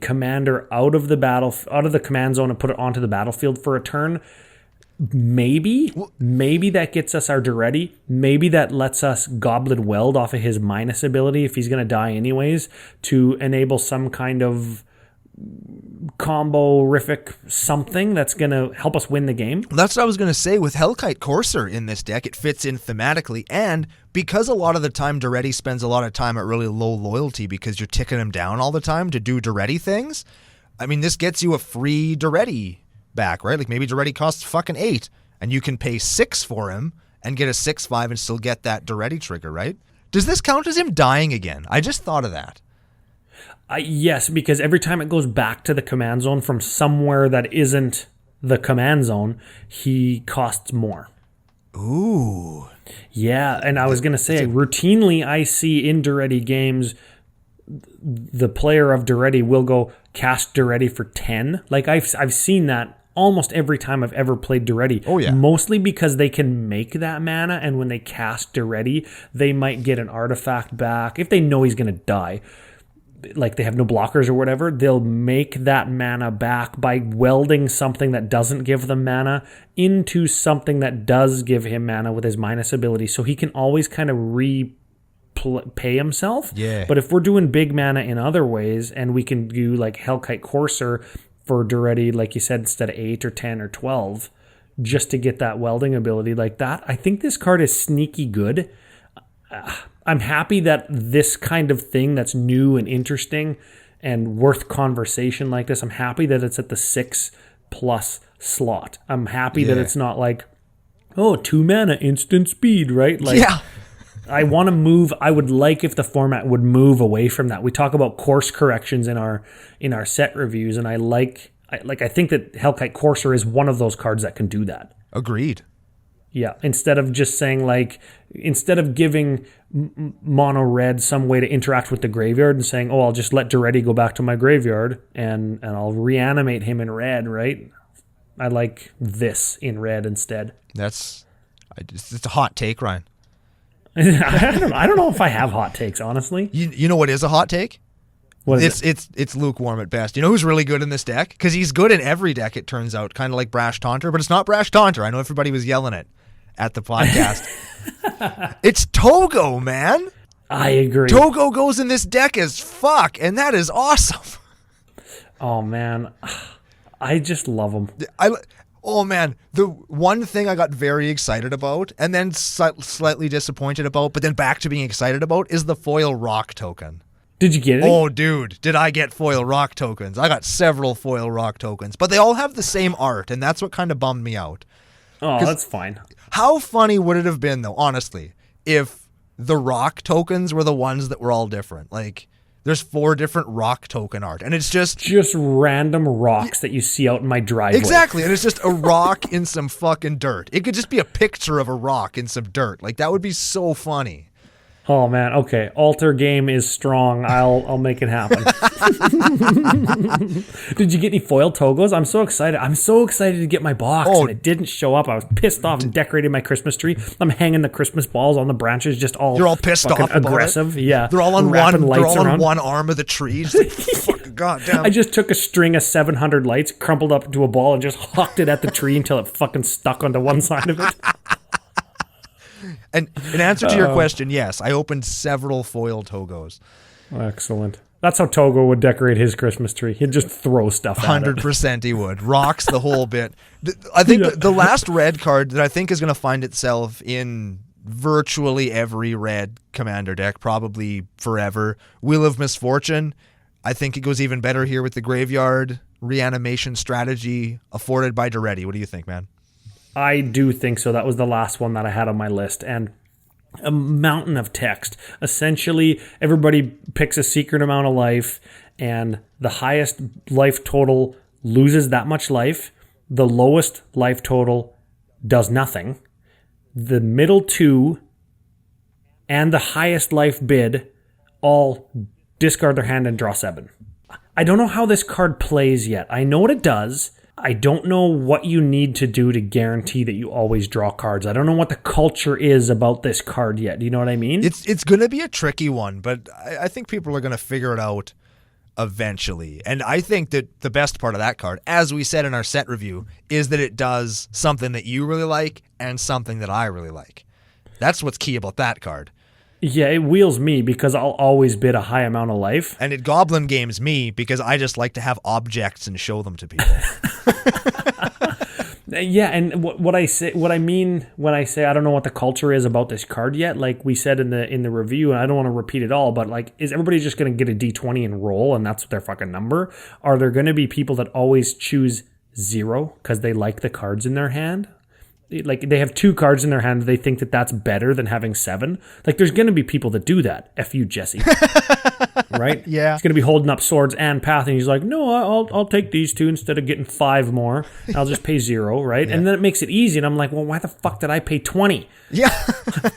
commander out of the command zone and put it onto the battlefield for a turn. Maybe that gets us our Duretti. Maybe that lets us Goblet Weld off of his minus ability if he's going to die anyways, to enable some kind of combo-rific something that's going to help us win the game. That's what I was going to say. With Hellkite Courser in this deck, it fits in thematically, and because a lot of the time Duretti spends a lot of time at really low loyalty because you're ticking him down all the time to do Duretti things, I mean, this gets you a free Duretti back, right? Like maybe Duretti costs fucking 8 and you can pay 6 for him and get a 6/5 and still get that Duretti trigger, right? Does this count as him dying again? I just thought of that. Yes, because every time it goes back to the command zone from somewhere that isn't the command zone, he costs more. Ooh. Yeah, and I was going to say, routinely I see in Duretti games, the player of Duretti will go cast Duretti for 10. Like I've seen that almost every time I've ever played Duretti. Oh, yeah. Mostly because they can make that mana, and when they cast Duretti, they might get an artifact back. If they know he's going to die, like they have no blockers or whatever, they'll make that mana back by welding something that doesn't give them mana into something that does give him mana with his minus ability. So he can always kind of pay himself. Yeah. But if we're doing big mana in other ways, and we can do like Hellkite Courser for Duretti, like you said, instead of 8 or 10 or 12, just to get that welding ability like that, I think this card is sneaky good. I'm happy that this kind of thing that's new and interesting and worth conversation like this, I'm happy that it's at the 6+ slot. I'm happy that it's not like, 2 mana instant speed, right? Like, yeah. I want to move. I would like if the format would move away from that. We talk about course corrections in our set reviews, and I think that Hellkite Courser is one of those cards that can do that. Agreed. Yeah, instead of just saying instead of giving mono red some way to interact with the graveyard and saying, I'll just let Duretti go back to my graveyard and I'll reanimate him in red, right? I like this in red instead. It's a hot take, Ryan. I don't know if I have hot takes, honestly. You know what is a hot take? What is it? It's lukewarm at best. You know who's really good in this deck? Because he's good in every deck, it turns out, kind of like Brash Taunter, but it's not Brash Taunter. I know everybody was yelling it at the podcast. It's Togo, man. I agree. Togo goes in this deck as fuck, and that is awesome. Oh, man. I just love him. Oh, man, the one thing I got very excited about and then slightly disappointed about, but then back to being excited about, is the foil rock token. Did you get it? Oh, dude, did I get foil rock tokens? I got several foil rock tokens, but they all have the same art, and that's what kind of bummed me out. Oh, that's fine. How funny would it have been, though, honestly, if the rock tokens were the ones that were all different? Like, there's 4 different rock token art, and it's just random rocks that you see out in my driveway. Exactly, and it's just a rock in some fucking dirt. It could just be a picture of a rock in some dirt. Like, that would be so funny. Oh, man. Okay. Alter game is strong. I'll make it happen. Did you get any foil Togos? I'm so excited. I'm so excited to get my box, and it didn't show up. I was pissed off and decorated my Christmas tree. I'm hanging the Christmas balls on the branches, just all You're all pissed off about aggressive. It? Yeah. They're all on one arm of the tree. Just like, fucking goddamn. I just took a string of 700 lights, crumpled up into a ball, and just hucked it at the tree until it fucking stuck onto one side of it. And in answer to your question, yes, I opened several foil Togos. Excellent. That's how Togo would decorate his Christmas tree. He'd just throw stuff at it. 100% he would. Rocks the whole bit. I think the last red card that I think is going to find itself in virtually every red commander deck, probably forever, Wheel of Misfortune. I think it goes even better here with the graveyard reanimation strategy afforded by Duretti. What do you think, man? I do think so. That was the last one that I had on my list. And a mountain of text. Essentially, everybody picks a secret amount of life, and the highest life total loses that much life. The lowest life total does nothing. The middle two and the highest life bid all discard their hand and draw 7. I don't know how this card plays yet. I know what it does. I don't know what you need to do to guarantee that you always draw cards. I don't know what the culture is about this card yet. Do you know what I mean? It's going to be a tricky one, but I think people are going to figure it out eventually. And I think that the best part of that card, as we said in our set review, is that it does something that you really like and something that I really like. That's what's key about that card. Yeah, it wheels me because I'll always bid a high amount of life. And it goblin games me because I just like to have objects and show them to people. Yeah, and what I mean when I say I don't know what the culture is about this card yet, like we said in the review, and I don't want to repeat it all, but like, is everybody just going to get a D20 and roll, and that's their fucking number? Are there going to be people that always choose 0 because they like the cards in their hand? Like, they have 2 cards in their hand, they think that that's better than having 7. Like, there's going to be people that do that. F you, Jesse. Right? Yeah. He's going to be holding up swords and path, and he's like, no, I'll take these 2 instead of getting 5 more. I'll just pay 0, right? Yeah. And then it makes it easy, and I'm like, well, why the fuck did I pay 20? Yeah.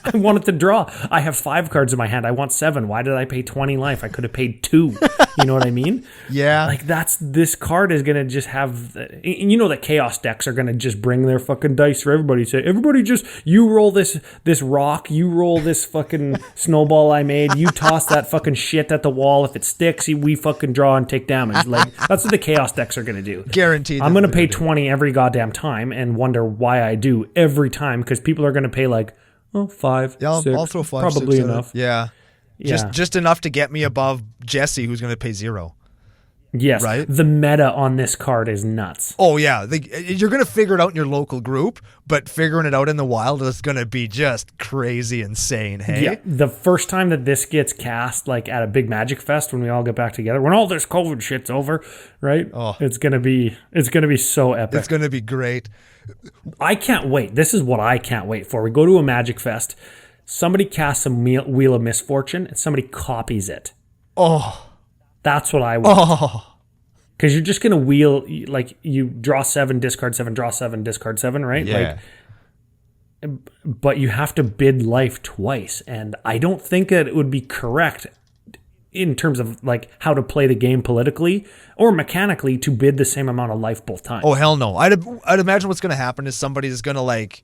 I wanted to draw. I have 5 cards in my hand. I want 7. Why did I pay 20 life? I could have paid 2. You know what I mean? Yeah. Like, this card is going to just have, you know that chaos decks are going to just bring their fucking dice for everybody. Say, everybody just, you roll this rock, you roll this fucking snowball I made, you toss that fucking shit at the wall. If it sticks, we fucking draw and take damage. Like, that's what the chaos decks are going to do. Guaranteed. I'm going to pay 20 every goddamn time and wonder why I do every time, because people are going to pay like, 5, yeah, 6, I'll throw 5, probably 6, enough. Yeah. Just enough to get me above Jesse, who's going to pay 0. Yes, right? The meta on this card is nuts. Oh, yeah. You're going to figure it out in your local group, but figuring it out in the wild is going to be just crazy insane, hey? Yeah, the first time that this gets cast, like at a big Magic Fest when we all get back together, when all this COVID shit's over, right? Oh. It's going to be so epic. It's going to be great. I can't wait. This is what I can't wait for. We go to a Magic Fest, somebody casts a Wheel of Misfortune, and somebody copies it. Oh. That's what I want. Because you're just going to wheel, like, you draw 7, discard 7, draw 7, discard 7, right? Yeah. Like, but you have to bid life twice. And I don't think that it would be correct in terms of, like, how to play the game politically or mechanically to bid the same amount of life both times. Oh, hell no. I'd imagine what's going to happen is somebody is going to, like,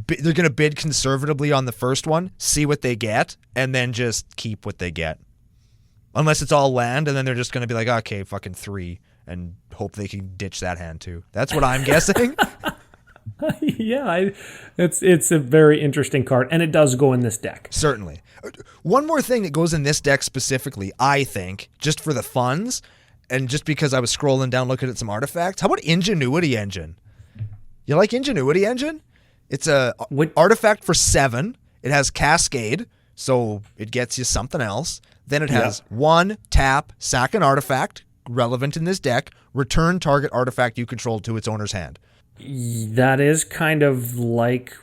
they're going to bid conservatively on the first one, see what they get, and then just keep what they get. Unless it's all land, and then they're just going to be like, okay, fucking 3, and hope they can ditch that hand too. That's what I'm guessing. Yeah, it's a very interesting card, and it does go in this deck. Certainly. One more thing that goes in this deck specifically, I think, just for the funds, and just because I was scrolling down looking at some artifacts, how about Ingenuity Engine? You like Ingenuity Engine? It's a artifact for 7. It has Cascade, so it gets you something else. Then it has 1 tap, sack an artifact, relevant in this deck, return target artifact you control to its owner's hand. That is kind of like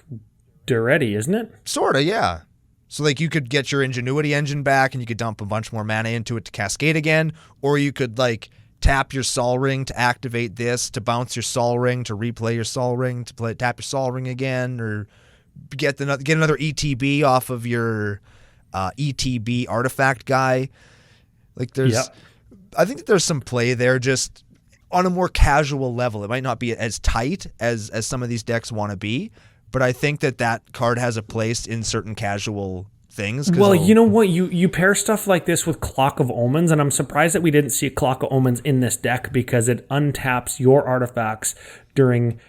Duretti, isn't it? Sorta, yeah. So like you could get your Ingenuity Engine back and you could dump a bunch more mana into it to cascade again, or you could like tap your Sol Ring to activate this, to bounce your Sol Ring, to replay your Sol Ring, to tap your Sol Ring again, or get another ETB off of your ETB artifact guy. Like I think that there's some play there just on a more casual level. It might not be as tight as some of these decks want to be, but I think that card has a place in certain casual things. Well, you know what? You pair stuff like this with Clock of Omens, and I'm surprised that we didn't see Clock of Omens in this deck because it untaps your artifacts during...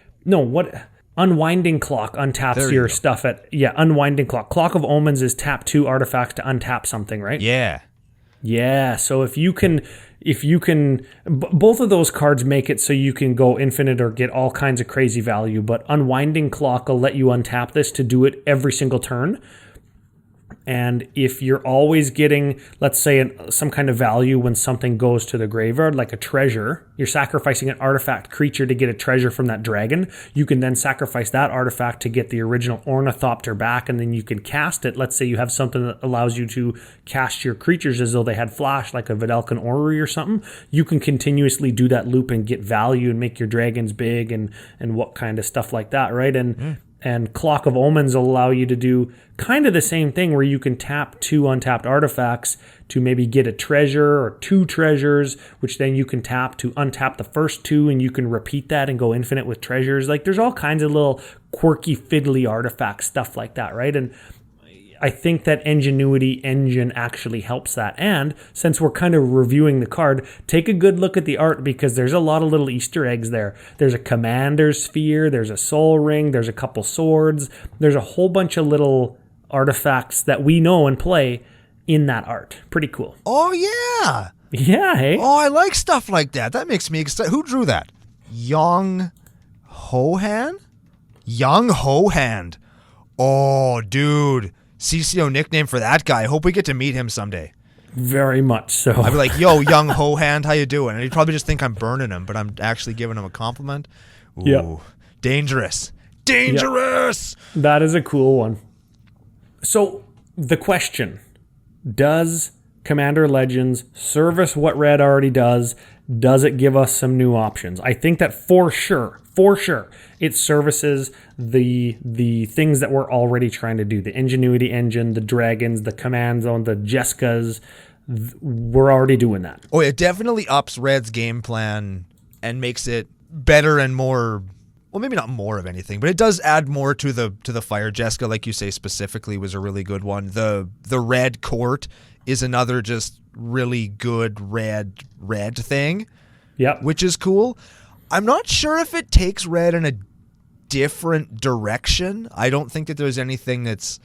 Unwinding Clock untaps your stuff Unwinding Clock. Clock of Omens is tap 2 artifacts to untap something, right? Yeah. Yeah, so if you can, both of those cards make it so you can go infinite or get all kinds of crazy value, but Unwinding Clock will let you untap this to do it every single turn. And if you're always getting, let's say, some kind of value when something goes to the graveyard, like a treasure, you're sacrificing an artifact creature to get a treasure from that dragon. You can then sacrifice that artifact to get the original Ornithopter back, and then you can cast it. Let's say you have something that allows you to cast your creatures as though they had flash, like a Vidalcan Orrery or something. You can continuously do that loop and get value and make your dragons big and what kind of stuff like that, right? And Clock of Omens will allow you to do kind of the same thing where you can tap 2 untapped artifacts to maybe get a treasure or 2 treasures, which then you can tap to untap the first 2, and you can repeat that and go infinite with treasures. Like, there's all kinds of little quirky, fiddly artifact stuff like that, right? And I think that Ingenuity Engine actually helps that. And since we're kind of reviewing the card, take a good look at the art, because there's a lot of little Easter eggs there. There's a Commander Sphere, there's a Soul Ring, there's a couple swords, there's a whole bunch of little artifacts that we know and play in that art. Pretty cool. Oh, yeah. Yeah, hey? Oh, I like stuff like that. That makes me excited. Who drew that? Young Hohand? Young Hohand. Oh, dude. CCO nickname for that guy. I hope we get to meet him someday. Very much so. I'd be like, yo, Young Hohand, how you doing? And he'd probably just think I'm burning him, but I'm actually giving him a compliment. Ooh, yep. Dangerous. Dangerous! Yep. That is a cool one. So, the question, does Commander Legends service what Red already does? Does it give us some new options? I think that for sure, it services the things that we're already trying to do. The Ingenuity Engine, the Dragons, the Command Zone, the Jessicas. We're already doing that. Oh, it definitely ups Red's game plan and makes it better and more... Well, maybe not more of anything, but it does add more to the Fire. Jessica, like you say specifically, was a really good one. The Red Court is another just really good red thing. Yep. Which is cool. I'm not sure if it takes Red in a different direction. I don't think that there's anything that's...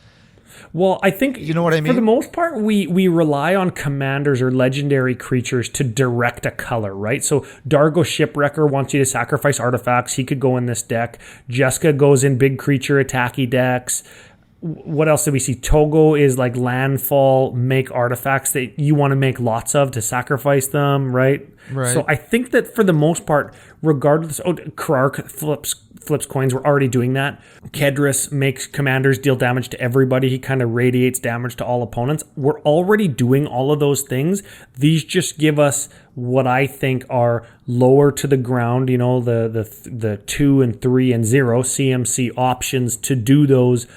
Well, I think, you know what I mean? For the most part, we rely on commanders or legendary creatures to direct a color, right? So Dargo Shipwrecker wants you to sacrifice artifacts. He could go in this deck. Jessica goes in big creature attacky decks. What else did we see? Togo is like landfall, make artifacts that you want to make lots of to sacrifice them, right? Right. So I think that for the most part, regardless... Oh, Karark flips coins. We're already doing that. Kedris makes commanders deal damage to everybody. He kind of radiates damage to all opponents. We're already doing all of those things. These just give us what I think are lower to the ground, you know, the 2 and 3 and 0 CMC options to do those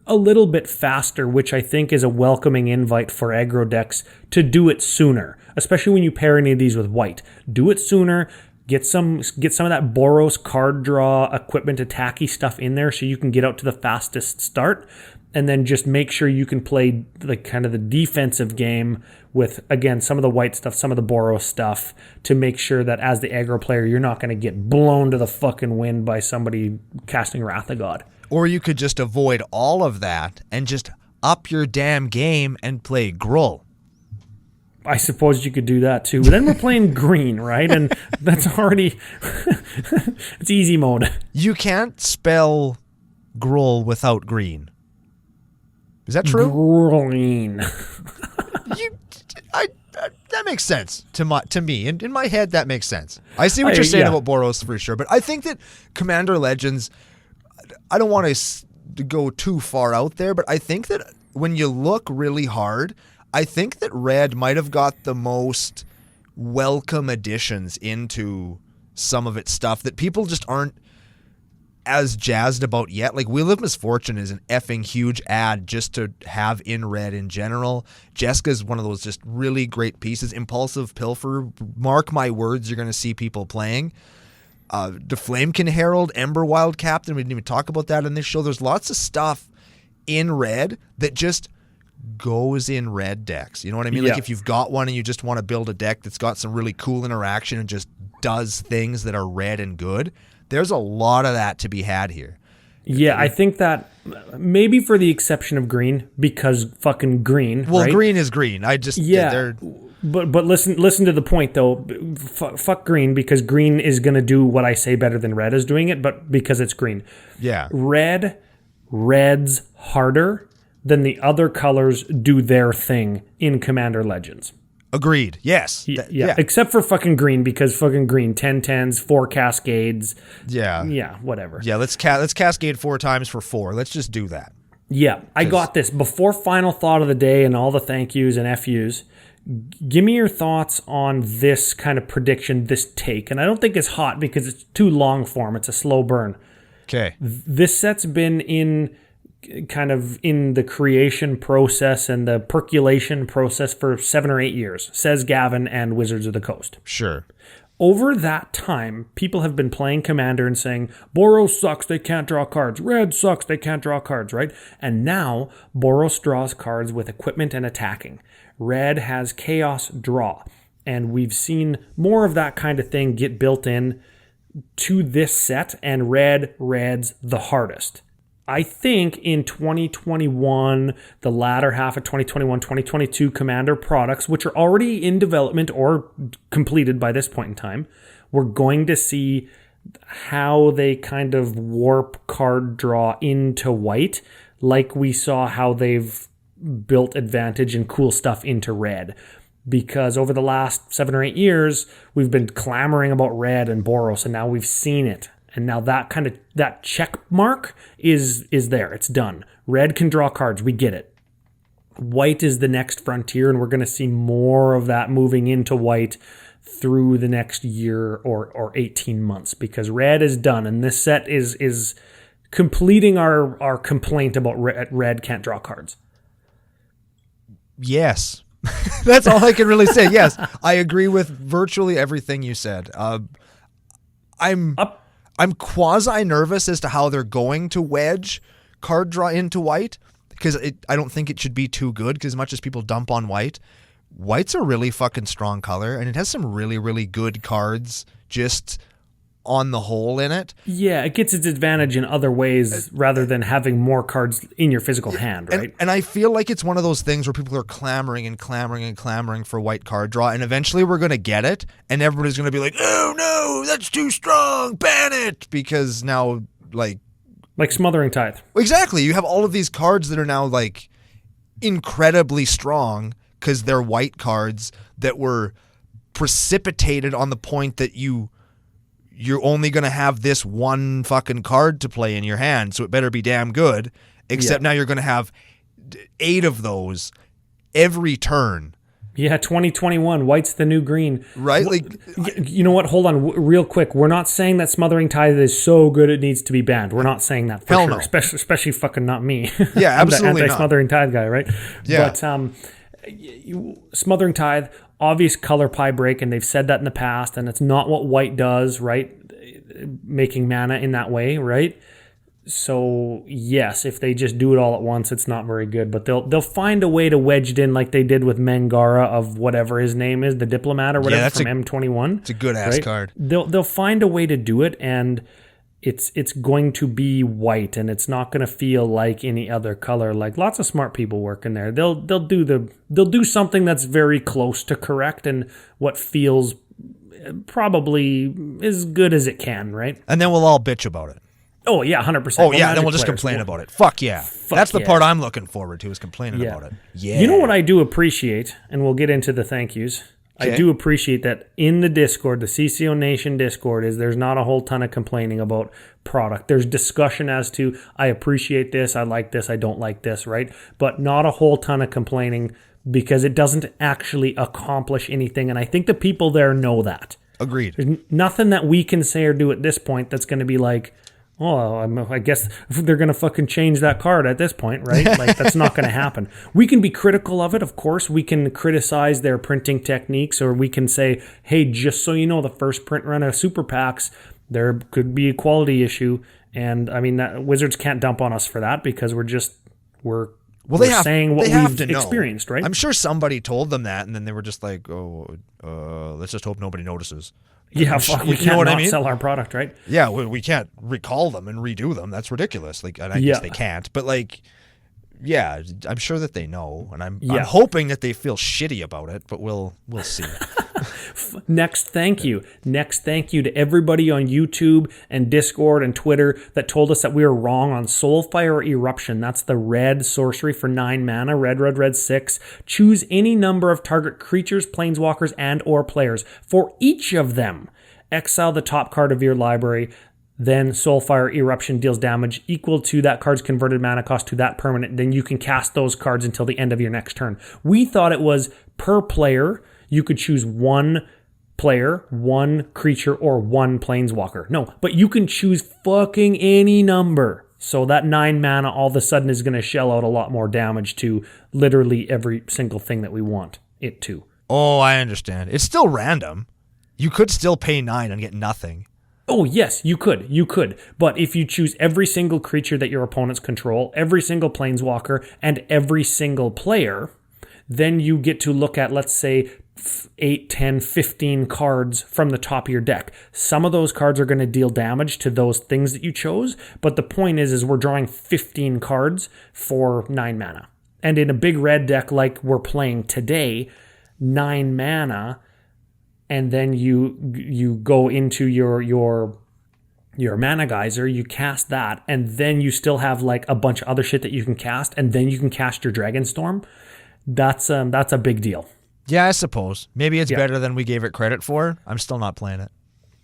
a little bit faster, which I think is a welcoming invite for aggro decks to do it sooner, especially when you pair any of these with white. Do it sooner. Get some of that Boros card draw equipment attacky stuff in there so you can get out to the fastest start, and then just make sure you can play like kind of the defensive game with, again, some of the white stuff, some of the Boros stuff, to make sure that as the aggro player, you're not going to get blown to the fucking wind by somebody casting Wrath of God. Or you could just avoid all of that and just up your damn game and play Gruul. I suppose you could do that too. But then we're playing green, right? And that's already... it's easy mode. You can't spell Gruul without green. Is that true? Green. That makes sense to me. In my head, that makes sense. I see what you're saying about Boros for sure. But I think that Commander Legends... I don't want to go too far out there, but I think that when you look really hard, I think that Red might have got the most welcome additions into some of its stuff that people just aren't as jazzed about yet. Like Wheel of Misfortune is an effing huge ad just to have in Red in general. Jessica's one of those just really great pieces. Impulsive Pilfer, mark my words, you're going to see people playing. The Flamekin Herald, Emberwild Captain, we didn't even talk about that in this show. There's lots of stuff in Red that just goes in Red decks. You know what I mean? Yeah. Like if you've got one and you just want to build a deck that's got some really cool interaction and just does things that are red and good, there's a lot of that to be had here. Yeah, I think that maybe for the exception of green, because fucking green. Well, right? green is green. I just... Yeah. But listen to the point though. Fuck green, because green is going to do what I say better than red is doing it, but because it's green. Yeah. Red's harder, then the other colors do their thing in Commander Legends. Agreed. Yes. Yeah. Except for fucking green, because fucking green, 10/10s, 4 cascades. Yeah. Yeah, whatever. Yeah, let's cascade 4 times for 4. Let's just do that. Yeah, I got this. Before final thought of the day and all the thank yous and FUs, give me your thoughts on this kind of prediction, this take. And I don't think it's hot because it's too long form. It's a slow burn. Okay. This set's been in the creation process and the percolation process for 7 or 8 years, says Gavin and Wizards of the Coast. Sure. Over that time, people have been playing Commander and saying, Boros sucks, they can't draw cards. Red sucks, they can't draw cards, right? And now, Boros draws cards with equipment and attacking. Red has chaos draw. And we've seen more of that kind of thing get built in to this set, and red reds the hardest. I think in 2021, the latter half of 2021, 2022 Commander products, which are already in development or completed by this point in time, we're going to see how they kind of warp card draw into white, like we saw how they've built advantage and cool stuff into red. Because over the last 7 or 8 years, we've been clamoring about red and Boros, and now we've seen it. And now that check mark is there. It's done. Red can draw cards. We get it. White is the next frontier, and we're going to see more of that moving into white through the next year or 18 months, because red is done. And this set is completing our complaint about red can't draw cards. Yes. That's all I can really say. Yes, I agree with virtually everything you said. I'm quasi nervous as to how they're going to wedge card draw into white, because I don't think it should be too good, because as much as people dump on white's a really fucking strong color, and it has some really, really good cards just on the whole in it. Yeah, it gets its advantage in other ways rather than having more cards in your physical hand, right? And I feel like it's one of those things where people are clamoring for white card draw, and eventually we're going to get it, and everybody's going to be like, oh no, that's too strong, ban it, because now, like Smothering Tithe. Exactly, you have all of these cards that are now, like, incredibly strong because they're white cards that were precipitated on the point that you're only going to have this one fucking card to play in your hand, so it better be damn good, except now you're going to have 8 of those every turn. Yeah, 2021, white's the new green. Right? You know what? Hold on real quick. We're not saying that Smothering Tithe is so good it needs to be banned. We're not saying that for Hell sure. No. Especially fucking not me. Yeah, absolutely I'm the anti-Smothering Tithe guy, right? Yeah. But Smothering Tithe, obvious color pie break, and they've said that in the past, and it's not what white does, right? Making mana in that way, right? So yes, if they just do it all at once, it's not very good. But they'll find a way to wedge it in, like they did with Mangara of whatever his name is, the Diplomat or whatever, from M21. It's a good ass card. They'll find a way to do it, and it's going to be white, and it's not going to feel like any other color. Like, lots of smart people work in there. They'll do something that's very close to correct and what feels probably as good as it can, right? And then we'll all bitch about it. Oh, yeah, 100%. Oh, yeah, then we'll just complain about it. Fuck yeah. That's the part I'm looking forward to, is complaining about it. Yeah. You know what I do appreciate, and we'll get into the thank yous. Okay. I do appreciate that in the Discord, the CCO Nation Discord, there's not a whole ton of complaining about product. There's discussion as to, I appreciate this, I like this, I don't like this, right? But not a whole ton of complaining, because it doesn't actually accomplish anything, and I think the people there know that. Agreed. There's nothing that we can say or do at this point that's going to be like, oh, I guess they're going to fucking change that card at this point, right? Like, that's not going to happen. We can be critical of it, of course. We can criticize their printing techniques, or we can say, hey, just so you know, the first print run of Super Packs, there could be a quality issue. And, I mean, Wizards can't dump on us for that, because we're saying what we've experienced, right? I'm sure somebody told them that, and then they were just like, let's just hope nobody notices. Yeah, fuck, we can't not sell our product, right? Yeah, we can't recall them and redo them. That's ridiculous. Like, and I guess they can't. But, like, yeah, I'm sure that they know, and I'm hoping that they feel shitty about it, but we'll see. Next, thank you to everybody on YouTube and Discord and Twitter that told us that we were wrong on Soulfire Eruption. That's the red sorcery for 9 mana, red 6. Choose any number of target creatures, planeswalkers, and or players. For each of them, exile the top card of your library. Then Soulfire Eruption deals damage equal to that card's converted mana cost to that permanent. Then you can cast those cards until the end of your next turn. We thought it was per player. You could choose one player, one creature, or one planeswalker. No, but you can choose fucking any number. So that 9 mana all of a sudden is going to shell out a lot more damage to literally every single thing that we want it to. Oh, I understand. It's still random. You could still pay 9 and get nothing. Oh, yes, you could. But if you choose every single creature that your opponents control, every single planeswalker, and every single player, then you get to look at, let's say, 8, 10, 15 cards from the top of your deck. Some of those cards are going to deal damage to those things that you chose, but the point is we're drawing 15 cards for 9 mana. And in a big red deck like we're playing today, 9 mana... and then you go into your mana geyser, you cast that, and then you still have like a bunch of other shit that you can cast, and then you can cast your Dragonstorm. That's a big deal. Yeah, I suppose. Maybe it's better than we gave it credit for. I'm still not playing it.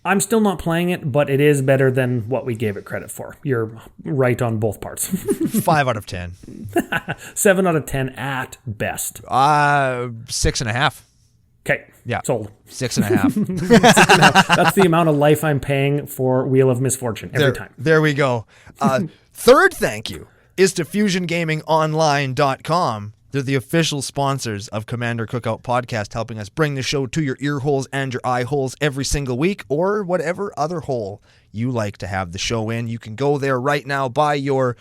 I'm still not playing it, but it is better than what we gave it credit for. You're right on both parts. 5 out of 10. 7 out of 10 at best. 6.5. Okay. Yeah. Sold. 6.5. That's the amount of life I'm paying for Wheel of Misfortune every time. There we go. Third thank you is to FusionGamingOnline.com. They're the official sponsors of Commander Cookout Podcast, helping us bring the show to your ear holes and your eye holes every single week, or whatever other hole you like to have the show in. You can go there right now, buy your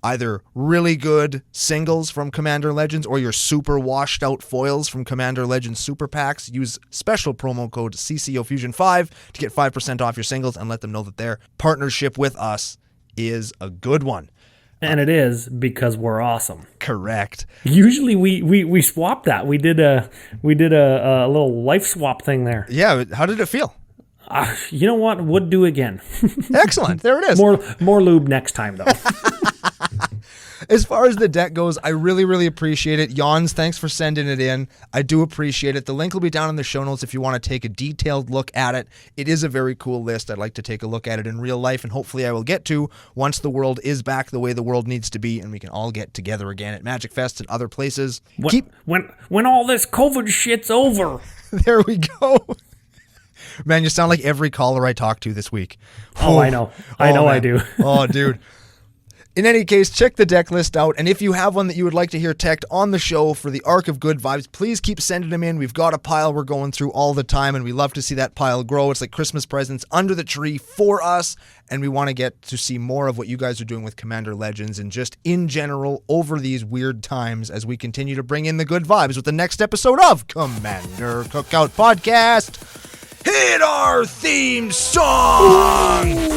either really good singles from Commander Legends or your super washed out foils from Commander Legends Super Packs. Use special promo code CCOFusion5 to get 5% off your singles and let them know that their partnership with us is a good one. And it is because we're awesome. Correct. Usually we swap that. We did a little life swap thing there. Yeah, how did it feel? You know what? Would do again. Excellent. There it is. More lube next time, though. As far as the deck goes, I really, really appreciate it. Jans, thanks for sending it in. I do appreciate it. The link will be down in the show notes if you want to take a detailed look at it. It is a very cool list. I'd like to take a look at it in real life, and hopefully I will get to once the world is back the way the world needs to be, and we can all get together again at Magic Fest and other places. When all this COVID shit's over. There we go. Man, you sound like every caller I talked to this week. Oh, I know. I do. Oh, dude. In any case, check the deck list out, and if you have one that you would like to hear teched on the show for the Arc of Good Vibes, please keep sending them in. We've got a pile we're going through all the time, and we love to see that pile grow. It's like Christmas presents under the tree for us, and we want to get to see more of what you guys are doing with Commander Legends and just in general over these weird times as we continue to bring in the good vibes with the next episode of Commander Cookout Podcast. Hit our theme song!